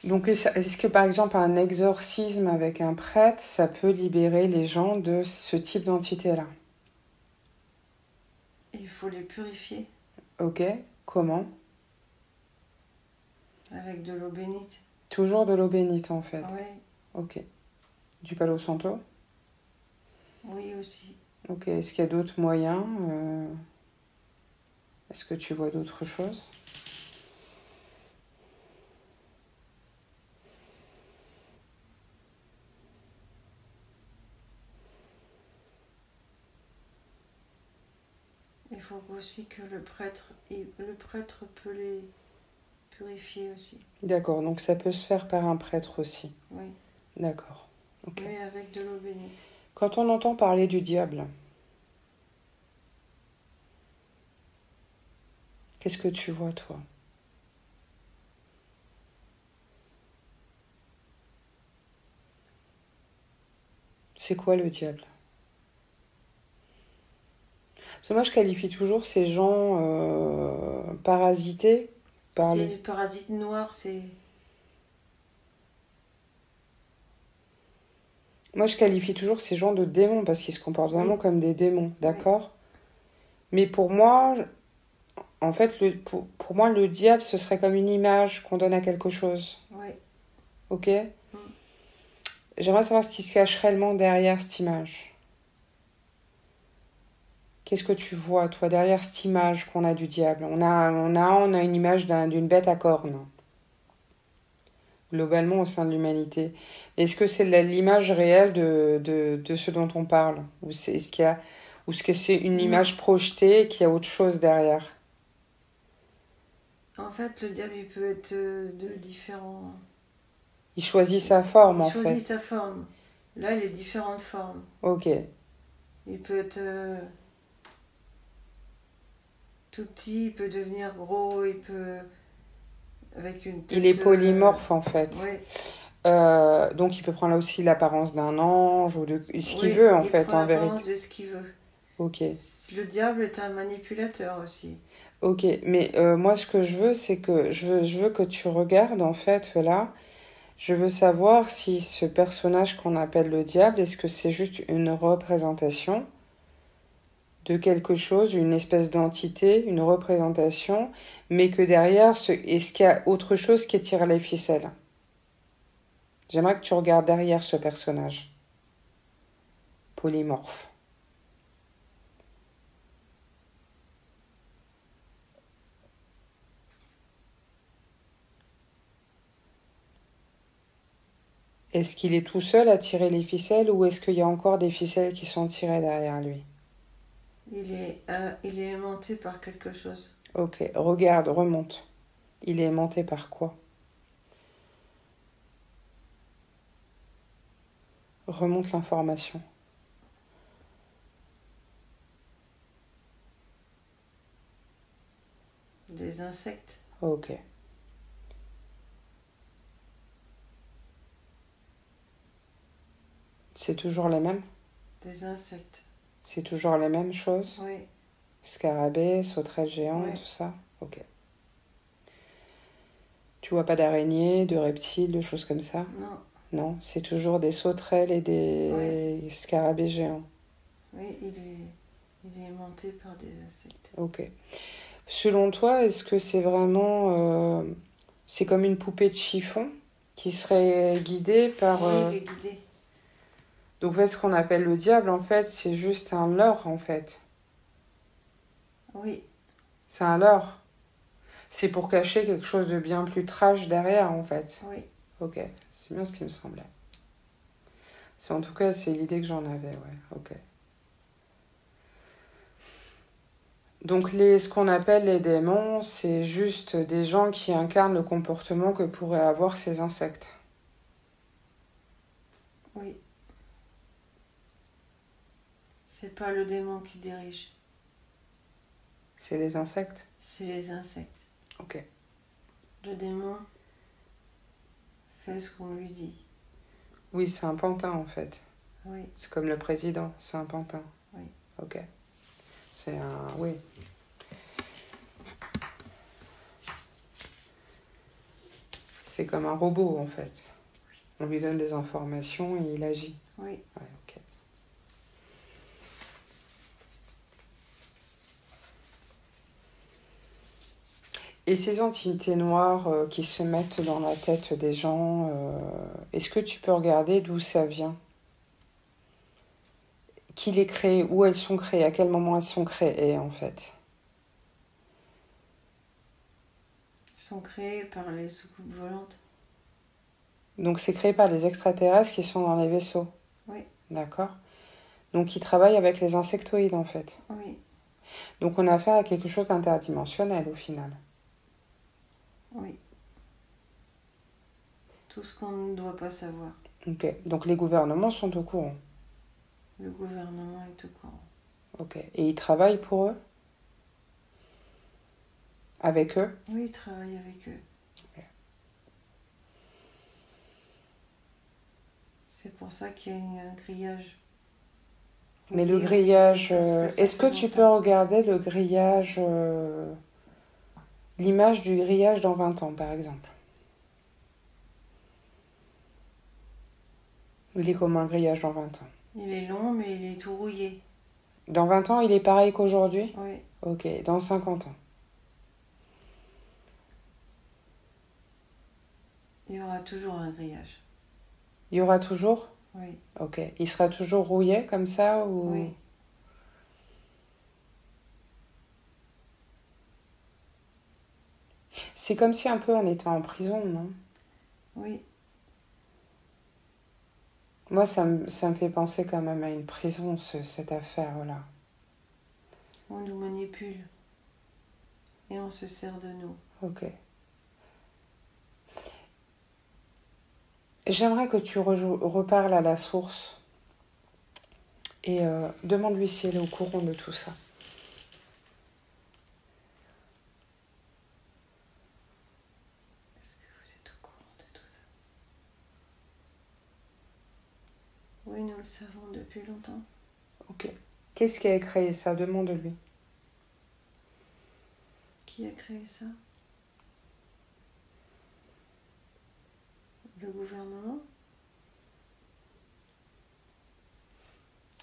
Donc, est-ce que par exemple un exorcisme avec un prêtre, ça peut libérer les gens de ce type d'entité-là? Il faut les purifier. Ok. Comment? Avec de l'eau bénite. Toujours de l'eau bénite en fait. Oui. Ok. Du Palo Santo? Oui aussi. Ok. Est-ce qu'il y a d'autres moyens? Est-ce que tu vois d'autres choses? Il faut aussi que le prêtre peut les purifier aussi. D'accord, donc ça peut se faire par un prêtre aussi. Oui. D'accord. Ok. Oui, avec de l'eau bénite. Quand on entend parler du diable, qu'est-ce que tu vois toi? C'est quoi le diable? Parce que moi je qualifie toujours ces gens parasités par C'est du parasite noir, c'est... Moi je qualifie toujours ces gens de démons parce qu'ils se comportent vraiment comme des démons, d'accord? Mais pour moi, en fait, pour moi le diable ce serait comme une image qu'on donne à quelque chose. Oui. Ok? J'aimerais savoir ce qui se cache réellement derrière cette image. Qu'est-ce que tu vois, toi, derrière cette image qu'on a du diable? On a une image d'une bête à cornes, globalement au sein de l'humanité. Est-ce que c'est l'image réelle de ce dont on parle? Ou est-ce que c'est une image projetée et qu'il y a autre chose derrière? En fait, le diable, il peut être de différents... Il choisit sa forme, en fait. Il choisit sa forme. Là, il est différentes formes. Ok. Il peut être tout petit, il peut devenir gros, il peut... Avec une tête, Il est polymorphe, en fait. Oui. Donc il peut prendre aussi l'apparence d'un ange ou de ce qu'il veut, en fait, en vérité. Il prend l'apparence de ce qu'il veut. Ok. Le diable est un manipulateur aussi. Ok, mais moi ce que je veux, c'est que je veux que tu regardes en fait là. Je veux savoir si ce personnage qu'on appelle le diable, est-ce que c'est juste une représentation de quelque chose, une espèce d'entité, une représentation, mais que derrière, est-ce qu'il y a autre chose qui tire les ficelles? J'aimerais que tu regardes derrière ce personnage polymorphe. Est-ce qu'il est tout seul à tirer les ficelles ou est-ce qu'il y a encore des ficelles qui sont tirées derrière lui? Il est aimanté par quelque chose. Ok, regarde, remonte. Il est aimanté par quoi? Remonte l'information. Des insectes. Ok. C'est toujours les mêmes? Des insectes. C'est toujours les mêmes choses? Oui. Scarabées, sauterelles géantes, Oui. tout ça? Ok. Tu vois pas d'araignées, de reptiles, de choses comme ça? Non. Non, c'est toujours des sauterelles et des scarabées géants. Oui, il est aimanté par des insectes. Ok. Selon toi, est-ce que c'est vraiment... c'est comme une poupée de chiffon qui serait guidée par... Oui, il est guidé. Donc en fait, ce qu'on appelle le diable, en fait, c'est juste un leurre, en fait. Oui. C'est un leurre. C'est pour cacher quelque chose de bien plus trash derrière, en fait. Oui. Ok, c'est bien ce qui me semblait. En tout cas, c'est l'idée que j'en avais, ouais. Ok. Donc ce qu'on appelle les démons, c'est juste des gens qui incarnent le comportement que pourraient avoir ces insectes. Oui. C'est pas le démon qui dirige, C'est les insectes? c'est les insectes. Ok. Le démon fait ce qu'on lui dit. Oui, c'est un pantin en fait. Oui, C'est comme le président, c'est un pantin. oui. Ok. C'est un... Oui. C'est comme un robot en fait. On lui donne des informations et il agit. Oui. Ouais, ok. Et ces entités noires qui se mettent dans la tête des gens, est-ce que tu peux regarder d'où ça vient? Qui les crée? Où elles sont créées? À quel moment elles sont créées en fait? Ils sont créés par les soucoupes volantes. Donc c'est créé par des extraterrestres qui sont dans les vaisseaux? Oui. D'accord. Donc ils travaillent avec les insectoïdes en fait. Oui. Donc on a affaire à quelque chose d'interdimensionnel au final. Oui. Tout ce qu'on ne doit pas savoir. Ok. Donc les gouvernements sont au courant. Le gouvernement est au courant. Ok. Et ils travaillent pour eux? Avec eux? Oui, il travaille avec eux. Ok. C'est pour ça qu'il y a un grillage. Mais le Relié, grillage, parce que ça est-ce que fait tu peux longtemps. regarder le grillage, l'image du grillage dans 20 ans par exemple? Il est comment le grillage dans 20 ans? Il est long, mais il est tout rouillé. Dans 20 ans, il est pareil qu'aujourd'hui? Oui. Ok. Dans 50 ans? Il y aura toujours un grillage. Il y aura toujours? Oui. Ok. Il sera toujours rouillé comme ça ou... Oui. C'est comme si un peu on était en prison, non? Oui. Moi, ça me fait penser quand même à une prison, cette affaire-là. On nous manipule. Et on se sert de nous. Ok. J'aimerais que tu reparles à la source et demande-lui si elle est au courant de tout ça. Est-ce que vous êtes au courant de tout ça? Oui, nous le savons depuis longtemps. Ok. Qu'est-ce qui a créé ça? Demande-lui. Qui a créé ça? Le gouvernement?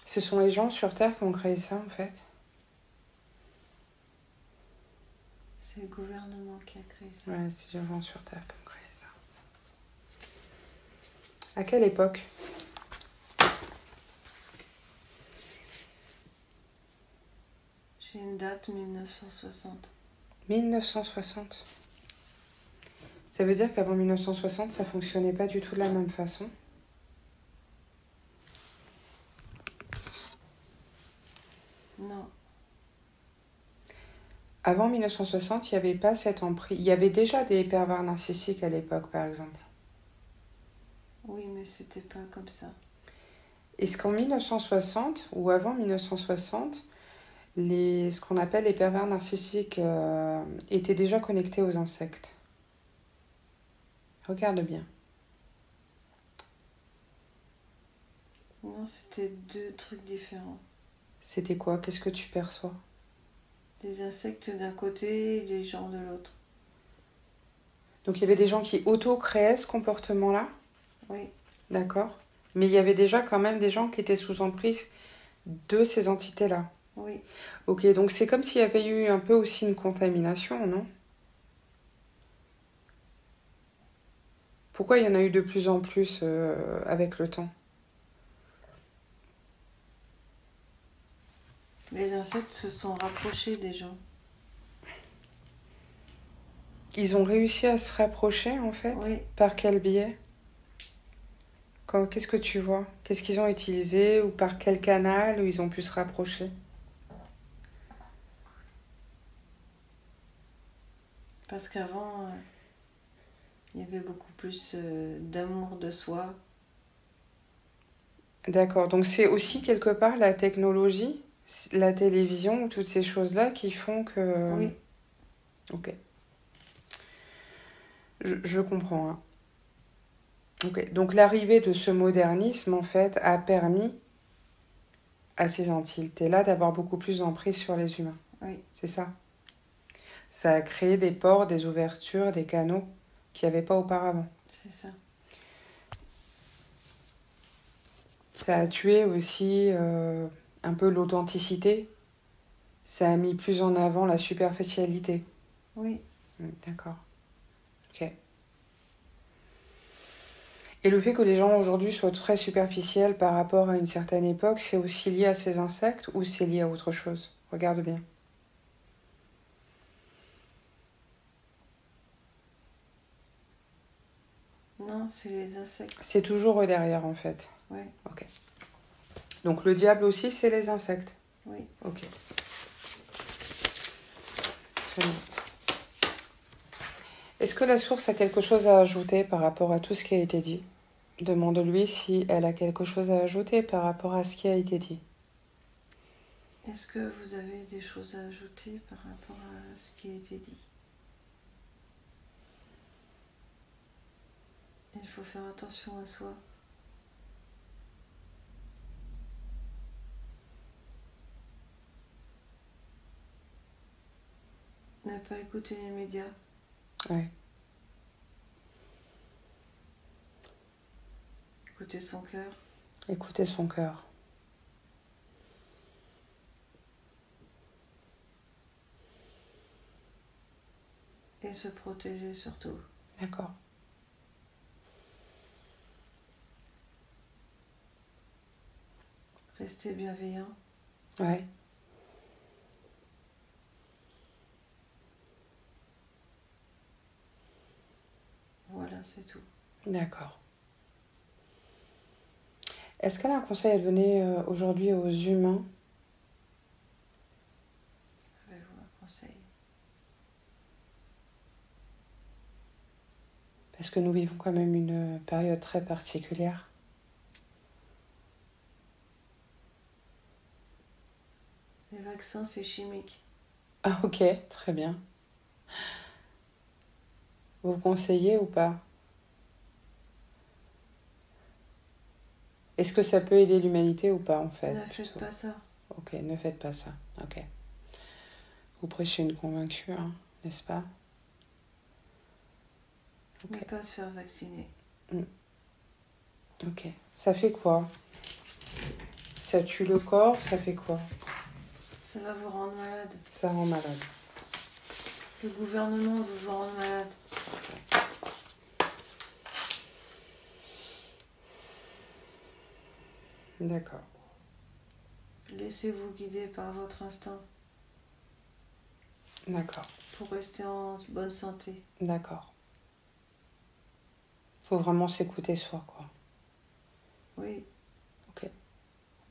Ce sont les gens sur Terre qui ont créé ça, en fait? C'est le gouvernement qui a créé ça. Ouais, c'est les gens sur Terre qui ont créé ça. À quelle époque? J'ai une date 1960. 1960. Ça veut dire qu'avant 1960, ça fonctionnait pas du tout de la même façon? Non. Avant 1960, il n'y avait pas cette emprise. Il y avait déjà des pervers narcissiques à l'époque, par exemple. Oui, mais c'était pas comme ça. Est-ce qu'en 1960 ou avant 1960, ce qu'on appelle les pervers narcissiques étaient déjà connectés aux insectes? Regarde bien. Non, c'était deux trucs différents. C'était quoi? Qu'est-ce que tu perçois? Des insectes d'un côté et les gens de l'autre. Donc il y avait des gens qui auto-créaient ce comportement-là? Oui. D'accord. Mais il y avait déjà quand même des gens qui étaient sous emprise de ces entités-là. Oui. Ok, donc c'est comme s'il y avait eu un peu aussi une contamination, non? Pourquoi il y en a eu de plus en plus avec le temps? Les insectes se sont rapprochés des gens. Ils ont réussi à se rapprocher en fait? Oui. Par quel biais? Qu'est-ce que tu vois? Qu'est-ce qu'ils ont utilisé ou par quel canal où ils ont pu se rapprocher? Parce qu'avant, il y avait beaucoup plus d'amour de soi. D'accord. Donc c'est aussi quelque part la technologie, la télévision, toutes ces choses-là qui font que... Oui, Ok. Je comprends, hein. Ok. Donc l'arrivée de ce modernisme, en fait, a permis à ces entités-là d'avoir beaucoup plus d'emprise sur les humains. oui, C'est ça. Ça a créé des ports, des ouvertures, des canaux qu'il n'y avait pas auparavant. c'est ça. Ça a tué aussi un peu l'authenticité. Ça a mis plus en avant la superficialité. Oui, D'accord. Ok. Et le fait que les gens aujourd'hui soient très superficiels par rapport à une certaine époque, c'est aussi lié à ces insectes ou c'est lié à autre chose? Regarde bien. non, c'est les insectes. C'est toujours eux derrière en fait. Oui, Ok. Donc le diable aussi, c'est les insectes. oui. Ok. Très bien. Est-ce que la source a quelque chose à ajouter par rapport à tout ce qui a été dit? Demande-lui si elle a quelque chose à ajouter par rapport à ce qui a été dit. Est-ce que vous avez des choses à ajouter par rapport à ce qui a été dit? Il faut faire attention à soi. Ne pas écouter les médias. Ouais. Écouter son cœur. Écouter son cœur. Et se protéger surtout. D'accord. Rester bienveillant. Ouais. Voilà, c'est tout. D'accord. Est-ce qu'elle a un conseil à donner aujourd'hui aux humains? Avez-vous un conseil? Parce que nous vivons quand même une période très particulière. Les vaccins, c'est chimique. Ah ok, très bien. Vous conseillez ou pas? Est-ce que ça peut aider l'humanité ou pas en fait? Ne faites pas ça. Ok, ne faites pas ça. Ok. Vous prêchez une convaincue, hein, n'est-ce pas? Ne Ok. pas se faire vacciner. Ok. Ça fait quoi? Ça tue le corps, ça fait quoi? Ça va vous rendre malade. Ça rend malade. Le gouvernement veut vous rendre malade. D'accord. Laissez-vous guider par votre instinct D'accord. pour rester en bonne santé. D'accord. Faut vraiment s'écouter soi, quoi. Oui,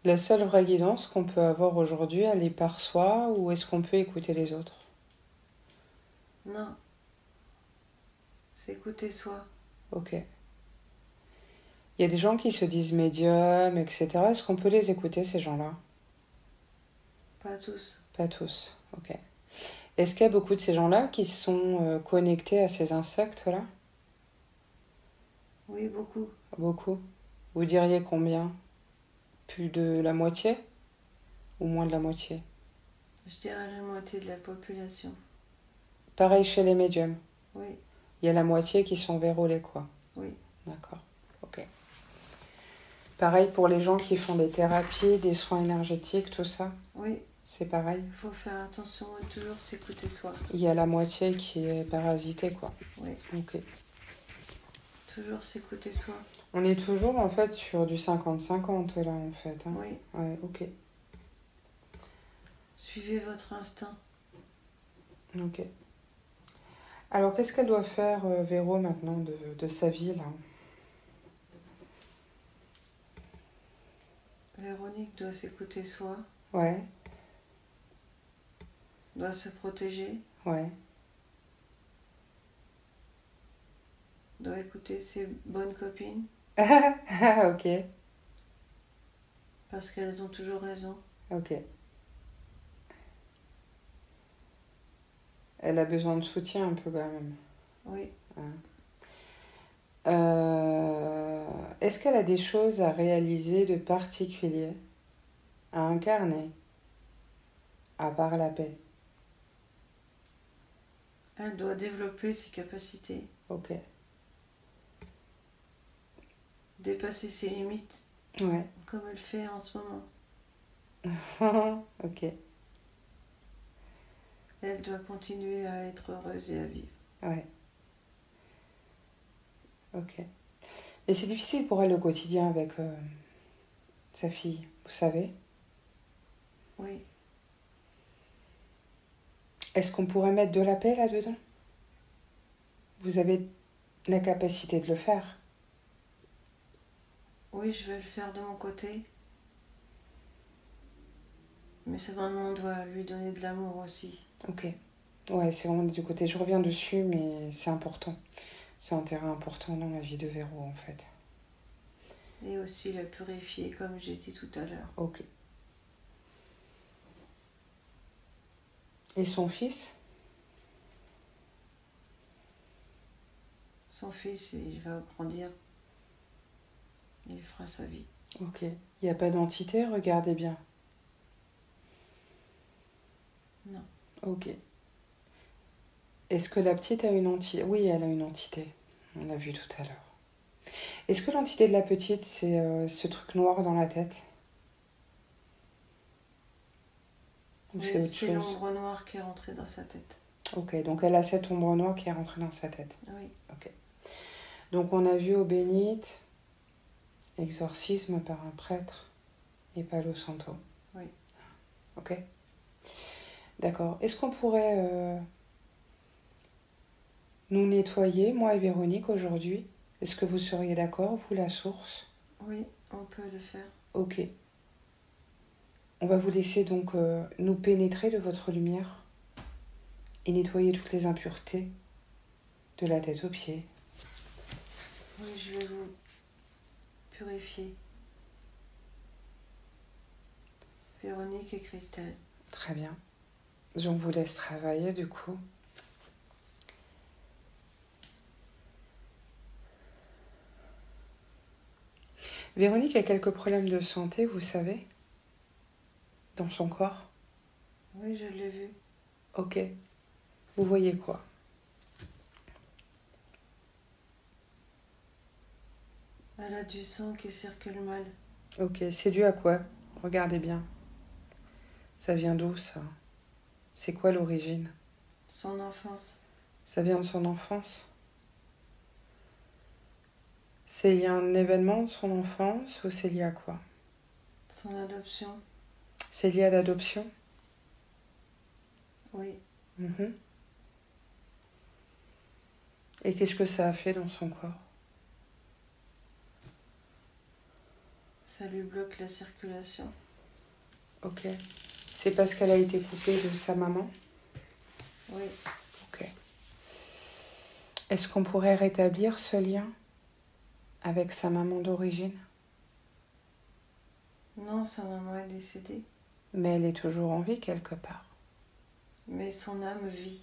La seule vraie guidance qu'on peut avoir aujourd'hui, elle est par soi ou est-ce qu'on peut écouter les autres? non. C'est écouter soi. Ok. Il y a des gens qui se disent médiums, etc. Est-ce qu'on peut les écouter, ces gens-là? Pas tous. Pas tous. Ok. Est-ce qu'il y a beaucoup de ces gens-là qui sont connectés à ces insectes-là? Oui, beaucoup. Beaucoup. Vous diriez combien? Plus de la moitié? Ou moins de la moitié? Je dirais la moitié de la population. Pareil chez les médiums. Oui, Il y a la moitié qui sont vérolés, quoi. oui. D'accord. Ok. Pareil pour les gens qui font des thérapies, des soins énergétiques, tout ça. Oui, C'est pareil. il faut faire attention et toujours s'écouter soi. Il y a la moitié qui est parasitée, quoi. Oui, Ok. toujours s'écouter soi. On est toujours, en fait, sur du 50-50, là, en fait. Hein. Oui, Ouais, ok. suivez votre instinct. Ok. Alors, qu'est-ce qu'elle doit faire, Véro, maintenant, de sa vie, là? Véronique doit s'écouter soi, Ouais, doit se protéger, ouais. doit écouter ses bonnes copines Ok, parce qu'elles ont toujours raison. ok. Elle a besoin de soutien un peu quand même. Oui, Est-ce qu'elle a des choses à réaliser de particulier, à incarner, à part la paix? elle doit développer ses capacités, Ok. dépasser ses limites, Ouais. comme elle fait en ce moment. Ok. Elle doit continuer à être heureuse et à vivre. Ouais. Ok. Et c'est difficile pour elle le quotidien avec sa fille, vous savez? Oui, Est-ce qu'on pourrait mettre de la paix là-dedans? Vous avez la capacité de le faire. oui, je vais le faire de mon côté. Mais sa maman doit lui donner de l'amour aussi. Ok. Ouais, c'est vraiment du côté. Je reviens dessus, mais c'est important. C'est un terrain important dans la vie de Véro, en fait. Et aussi la purifier, comme j'ai dit tout à l'heure. Ok. Et son fils? Son fils, il va grandir. Il fera sa vie. Ok. Il n'y a pas d'entité, regardez bien. Non. Ok. Est-ce que la petite a une entité? Oui, elle a une entité. On l'a vu tout à l'heure. Est-ce que l'entité de la petite, c'est ce truc noir dans la tête? Ou c'est Oui, autre c'est chose? l'ombre noire qui est rentrée dans sa tête. Ok, donc elle a cette ombre noire qui est rentrée dans sa tête. Oui. Ok. Donc on a vu eau bénite, exorcisme par un prêtre et Palo Santo. Oui. Ok. D'accord. Est-ce qu'on pourrait nous nettoyer, moi et Véronique, aujourd'hui? Est-ce que vous seriez d'accord, vous, la source? Oui, on peut le faire. Ok. On va vous laisser donc nous pénétrer de votre lumière et nettoyer toutes les impuretés de la tête aux pieds. Oui, je vais vous purifier. Véronique et Christelle. Très bien. Je vous laisse travailler du coup. Véronique a quelques problèmes de santé, vous savez, dans son corps. Oui, je l'ai vu. Ok. Vous voyez quoi? Elle a du sang qui circule mal. Ok. C'est dû à quoi? Regardez bien. Ça vient d'où ça? C'est quoi l'origine? Son enfance. Ça vient de son enfance? C'est lié à un événement de son enfance ou c'est lié à quoi? Son adoption. C'est lié à l'adoption? Oui. Mhm. Et qu'est-ce que ça a fait dans son corps? Ça lui bloque la circulation. Ok. C'est parce qu'elle a été coupée de sa maman? Oui. Ok. Est-ce qu'on pourrait rétablir ce lien avec sa maman d'origine? Non, sa maman est décédée. Mais elle est toujours en vie quelque part. Mais son âme vit.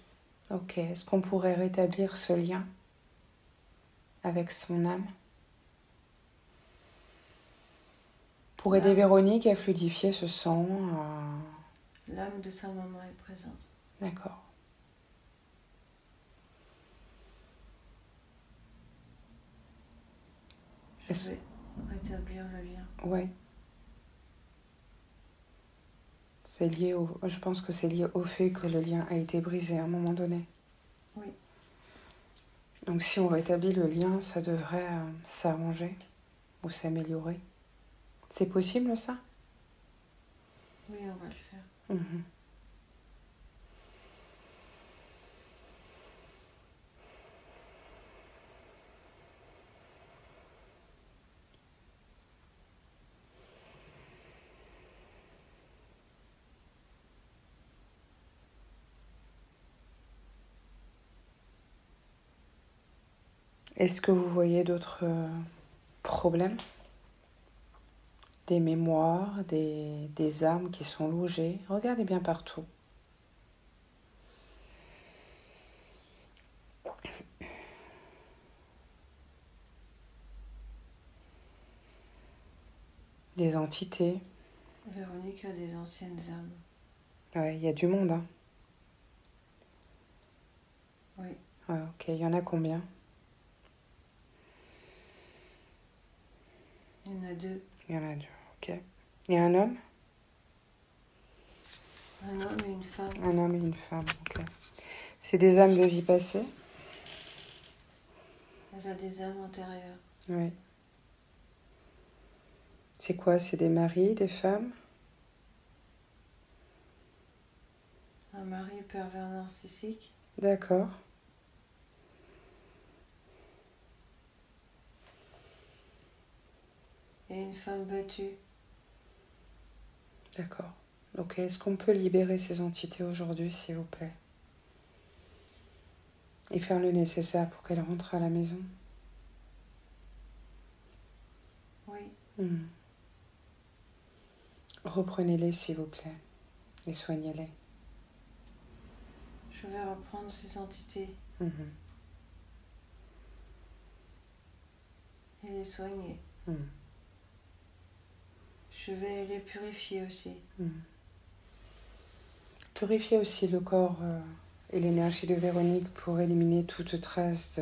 Ok. Est-ce qu'on pourrait rétablir ce lien avec son âme pour aider Véronique à fluidifier ce sang? L'âme de sa maman est présente. D'accord. Je vais rétablir le lien. Ouais. C'est lié au... Je pense que c'est lié au fait que le lien a été brisé à un moment donné. Oui. Donc si on rétablit le lien, ça devrait s'arranger ou s'améliorer. C'est possible ça? Oui, on va le faire. Mhm. Est-ce que vous voyez d'autres problèmes? Des mémoires, des âmes qui sont logées? Regardez bien partout. Des entités. Véronique a des anciennes âmes. Ouais, il y a du monde, hein? Oui. Ouais, ok, il y en a combien? Il y en a deux. Il y en a deux, ok. Il y a un homme? Un homme et une femme. Un homme et une femme, ok. C'est des âmes de vie passée? Elle a des âmes antérieures. Oui. C'est quoi? C'est des maris, des femmes? Un mari pervers narcissique. D'accord. Et une femme battue. D'accord. Ok, est-ce qu'on peut libérer ces entités aujourd'hui, s'il vous plaît? Et faire le nécessaire pour qu'elles rentrent à la maison? Oui. Reprenez-les, s'il vous plaît, et soignez-les. Je vais reprendre ces entités et les soigner. Je vais les purifier aussi. Purifiez aussi le corps et l'énergie de Véronique pour éliminer toute trace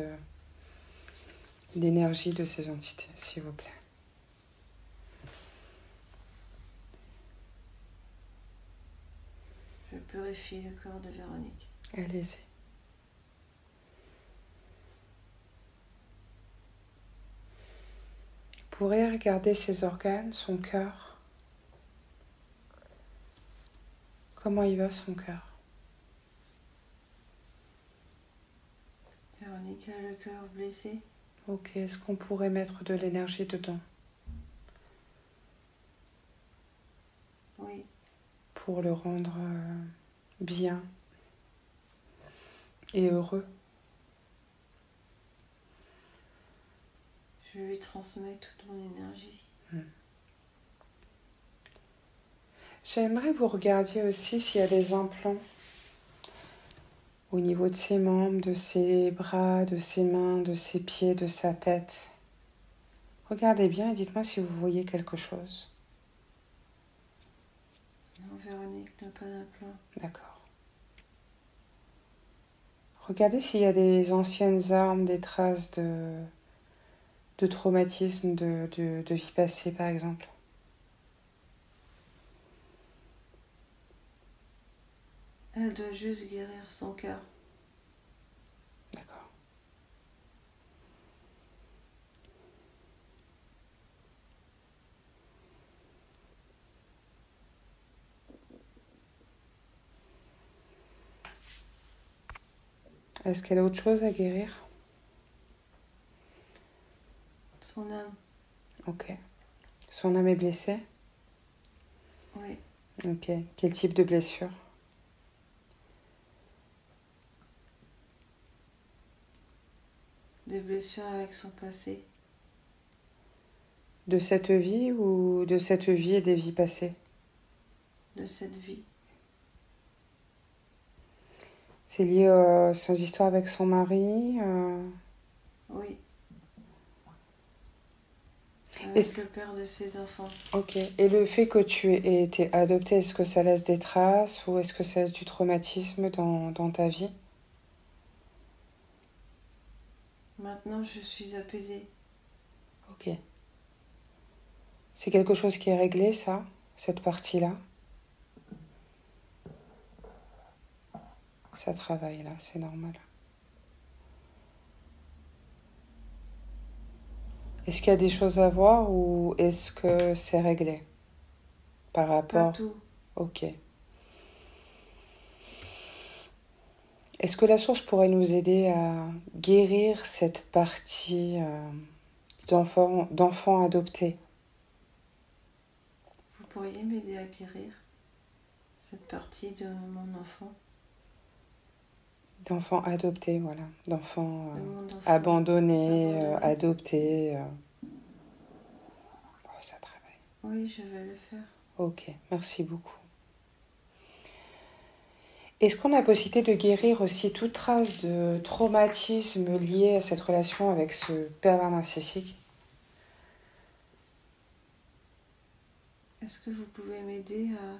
d'énergie de ces entités, s'il vous plaît. Je purifie le corps de Véronique. Allez-y. Vous pourrez regarder ses organes, son cœur. Comment il va, son cœur? Véronique a le cœur blessé. Ok, est-ce qu'on pourrait mettre de l'énergie dedans? Oui. Pour le rendre bien et heureux. Je lui transmets toute mon énergie. J'aimerais que vous regardiez aussi s'il y a des implants au niveau de ses membres, de ses bras, de ses mains, de ses pieds, de sa tête. Regardez bien et dites-moi si vous voyez quelque chose. Non, Véronique n'a pas d'implant. D'accord. Regardez s'il y a des anciennes armes, des traces de traumatisme, de vie passée par exemple. Elle doit juste guérir son cœur. D'accord. Est-ce qu'elle a autre chose à guérir? Son âme. Ok. Son âme est blessée? Oui. Ok. Quel type de blessure? Des blessures avec son passé. De cette vie ou de cette vie et des vies passées? De cette vie. C'est lié à ses histoires avec son mari Oui. Avec Est-ce... le père de ses enfants. Ok. Et le fait que tu aies été adoptée, est-ce que ça laisse des traces ou est-ce que ça laisse du traumatisme dans ta vie? Maintenant, je suis apaisée. Ok. C'est quelque chose qui est réglé, ça, cette partie-là? Ça travaille là, c'est normal. Est-ce qu'il y a des choses à voir ou est-ce que c'est réglé par rapport... Pas tout. Ok. Est-ce que la source pourrait nous aider à guérir cette partie d'enfants adoptés? Vous pourriez m'aider à guérir cette partie de mon enfant? D'enfants adoptés, voilà. D'enfants le monde d'enfants abandonnés, abandonnés. adoptés. Oh, ça travaille. Oui, je vais le faire. Ok, merci beaucoup. Est-ce qu'on a la possibilité de guérir aussi toute trace de traumatisme lié à cette relation avec ce pervers narcissique? Est-ce que vous pouvez m'aider à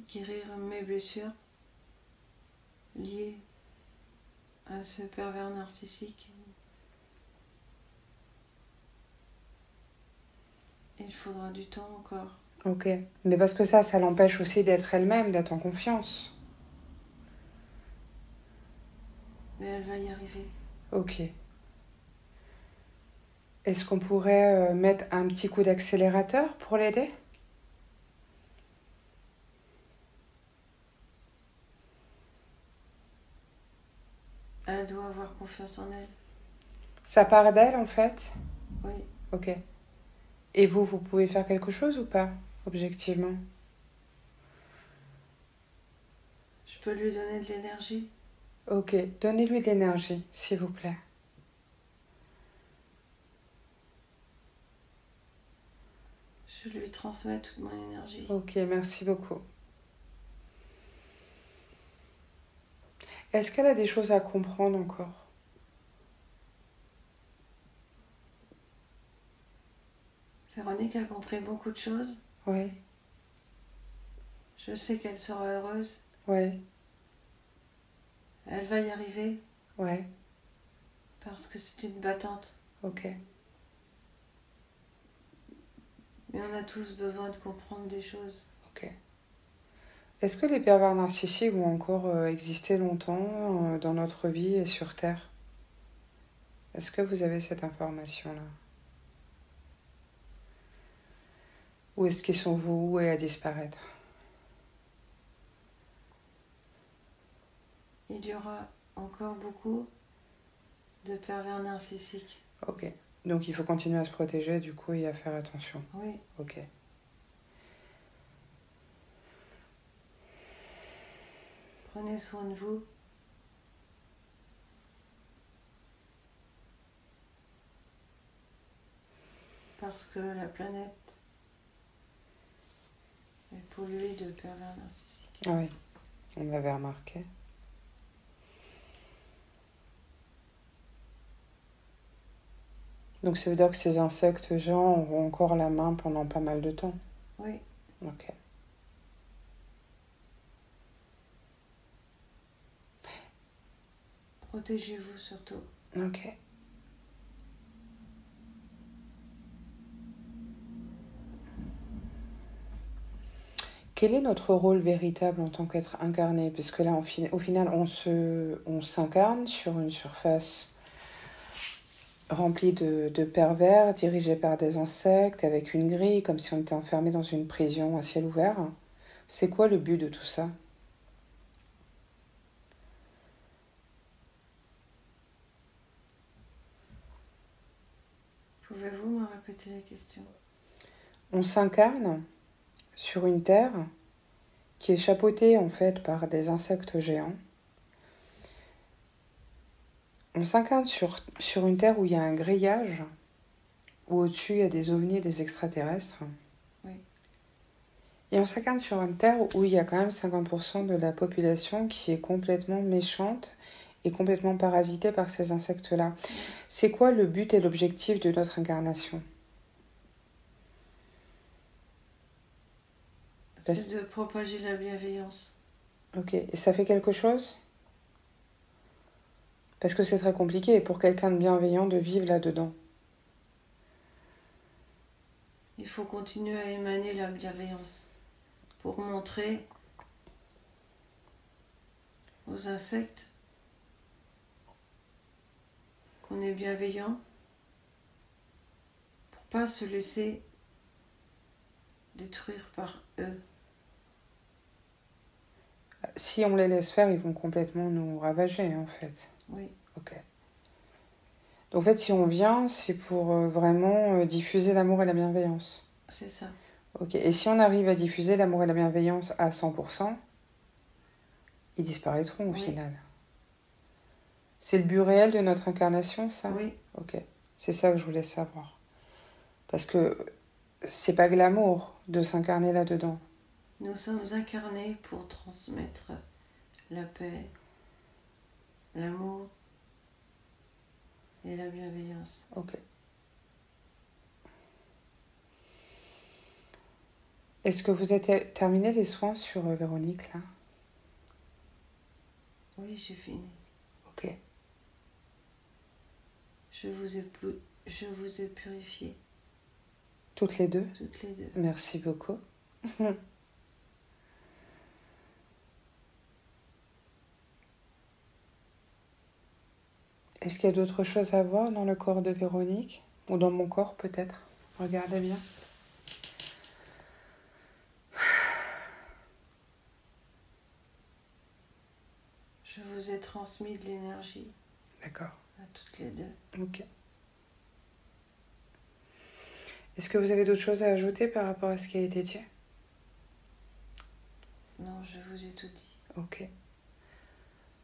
guérir mes blessures liées à ce pervers narcissique? Il faudra du temps encore. Ok, mais parce que ça l'empêche aussi d'être elle-même, d'être en confiance. Mais elle va y arriver. Ok. Est-ce qu'on pourrait mettre un petit coup d'accélérateur pour l'aider? Elle doit avoir confiance en elle. Ça part d'elle en fait? Oui. Ok. Et vous pouvez faire quelque chose ou pas, objectivement? Je peux lui donner de l'énergie. Ok, donnez-lui de l'énergie, s'il vous plaît. Je lui transmets toute mon énergie. Ok, merci beaucoup. Est-ce qu'elle a des choses à comprendre encore? Véronique a compris beaucoup de choses. Oui, Je sais qu'elle sera heureuse. oui, Elle va y arriver ouais, parce que c'est une battante. ok. Mais on a tous besoin de comprendre des choses. Ok. Est-ce que les pervers narcissiques vont encore exister longtemps dans notre vie et sur Terre? Est-ce que vous avez cette information-là? Ou est-ce qu'ils sont voués à disparaître? Il y aura encore beaucoup de pervers narcissiques. Ok. Donc il faut continuer à se protéger du coup et à faire attention. Oui. Ok. Prenez soin de vous. Parce que la planète est polluée de pervers narcissiques. Oui, on l'avait remarqué. Donc ça veut dire que ces insectes géants auront encore la main pendant pas mal de temps. Oui. Ok. Protégez-vous surtout. Ok. Quel est notre rôle véritable en tant qu'être incarné? Puisque là, au final, on s'incarne sur une surface remplie de pervers, dirigée par des insectes, avec une grille, comme si on était enfermé dans une prison à ciel ouvert. C'est quoi le but de tout ça? Pouvez-vous me répéter la question? On s'incarne sur une terre qui est chapeautée en fait par des insectes géants. On s'incarne sur une terre où il y a un grillage, où au-dessus il y a des ovnis et des extraterrestres. Oui. Et on s'incarne sur une terre où il y a quand même 50% de la population qui est complètement méchante et complètement parasitée par ces insectes-là. Oui. C'est quoi le but et l'objectif de notre incarnation? C'est de propager la bienveillance. Ok, et ça fait quelque chose? Parce que c'est très compliqué pour quelqu'un de bienveillant de vivre là-dedans. Il faut continuer à émaner la bienveillance pour montrer aux insectes qu'on est bienveillant pour pas se laisser détruire par eux. Si on les laisse faire, ils vont complètement nous ravager en fait. Oui. Ok. Donc en fait, si on vient, c'est pour vraiment diffuser l'amour et la bienveillance. C'est ça. Ok. Et si on arrive à diffuser l'amour et la bienveillance à 100%, Ils disparaîtront au Oui. final. C'est le but réel de notre incarnation, ça? Oui, Ok. C'est ça que je voulais savoir. Parce que c'est pas glamour de s'incarner là-dedans. nous sommes incarnés pour transmettre la paix, l'amour et la bienveillance. Ok. Est-ce que vous avez terminé les soins sur Véronique, là? Oui, j'ai fini. Ok. Je vous ai purifié, Toutes les deux? toutes les deux. Merci beaucoup. Est-ce qu'il y a d'autres choses à voir dans le corps de Véronique? Ou dans mon corps, peut-être? Regardez bien. Je vous ai transmis de l'énergie D'accord. à toutes les deux. Ok. Est-ce que vous avez d'autres choses à ajouter par rapport à ce qui a été dit? Non, je vous ai tout dit. Ok.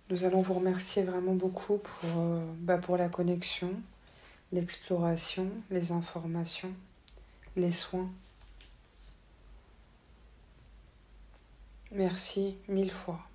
Nous allons vous remercier vraiment beaucoup pour la connexion, l'exploration, les informations, les soins. Merci 1000 fois.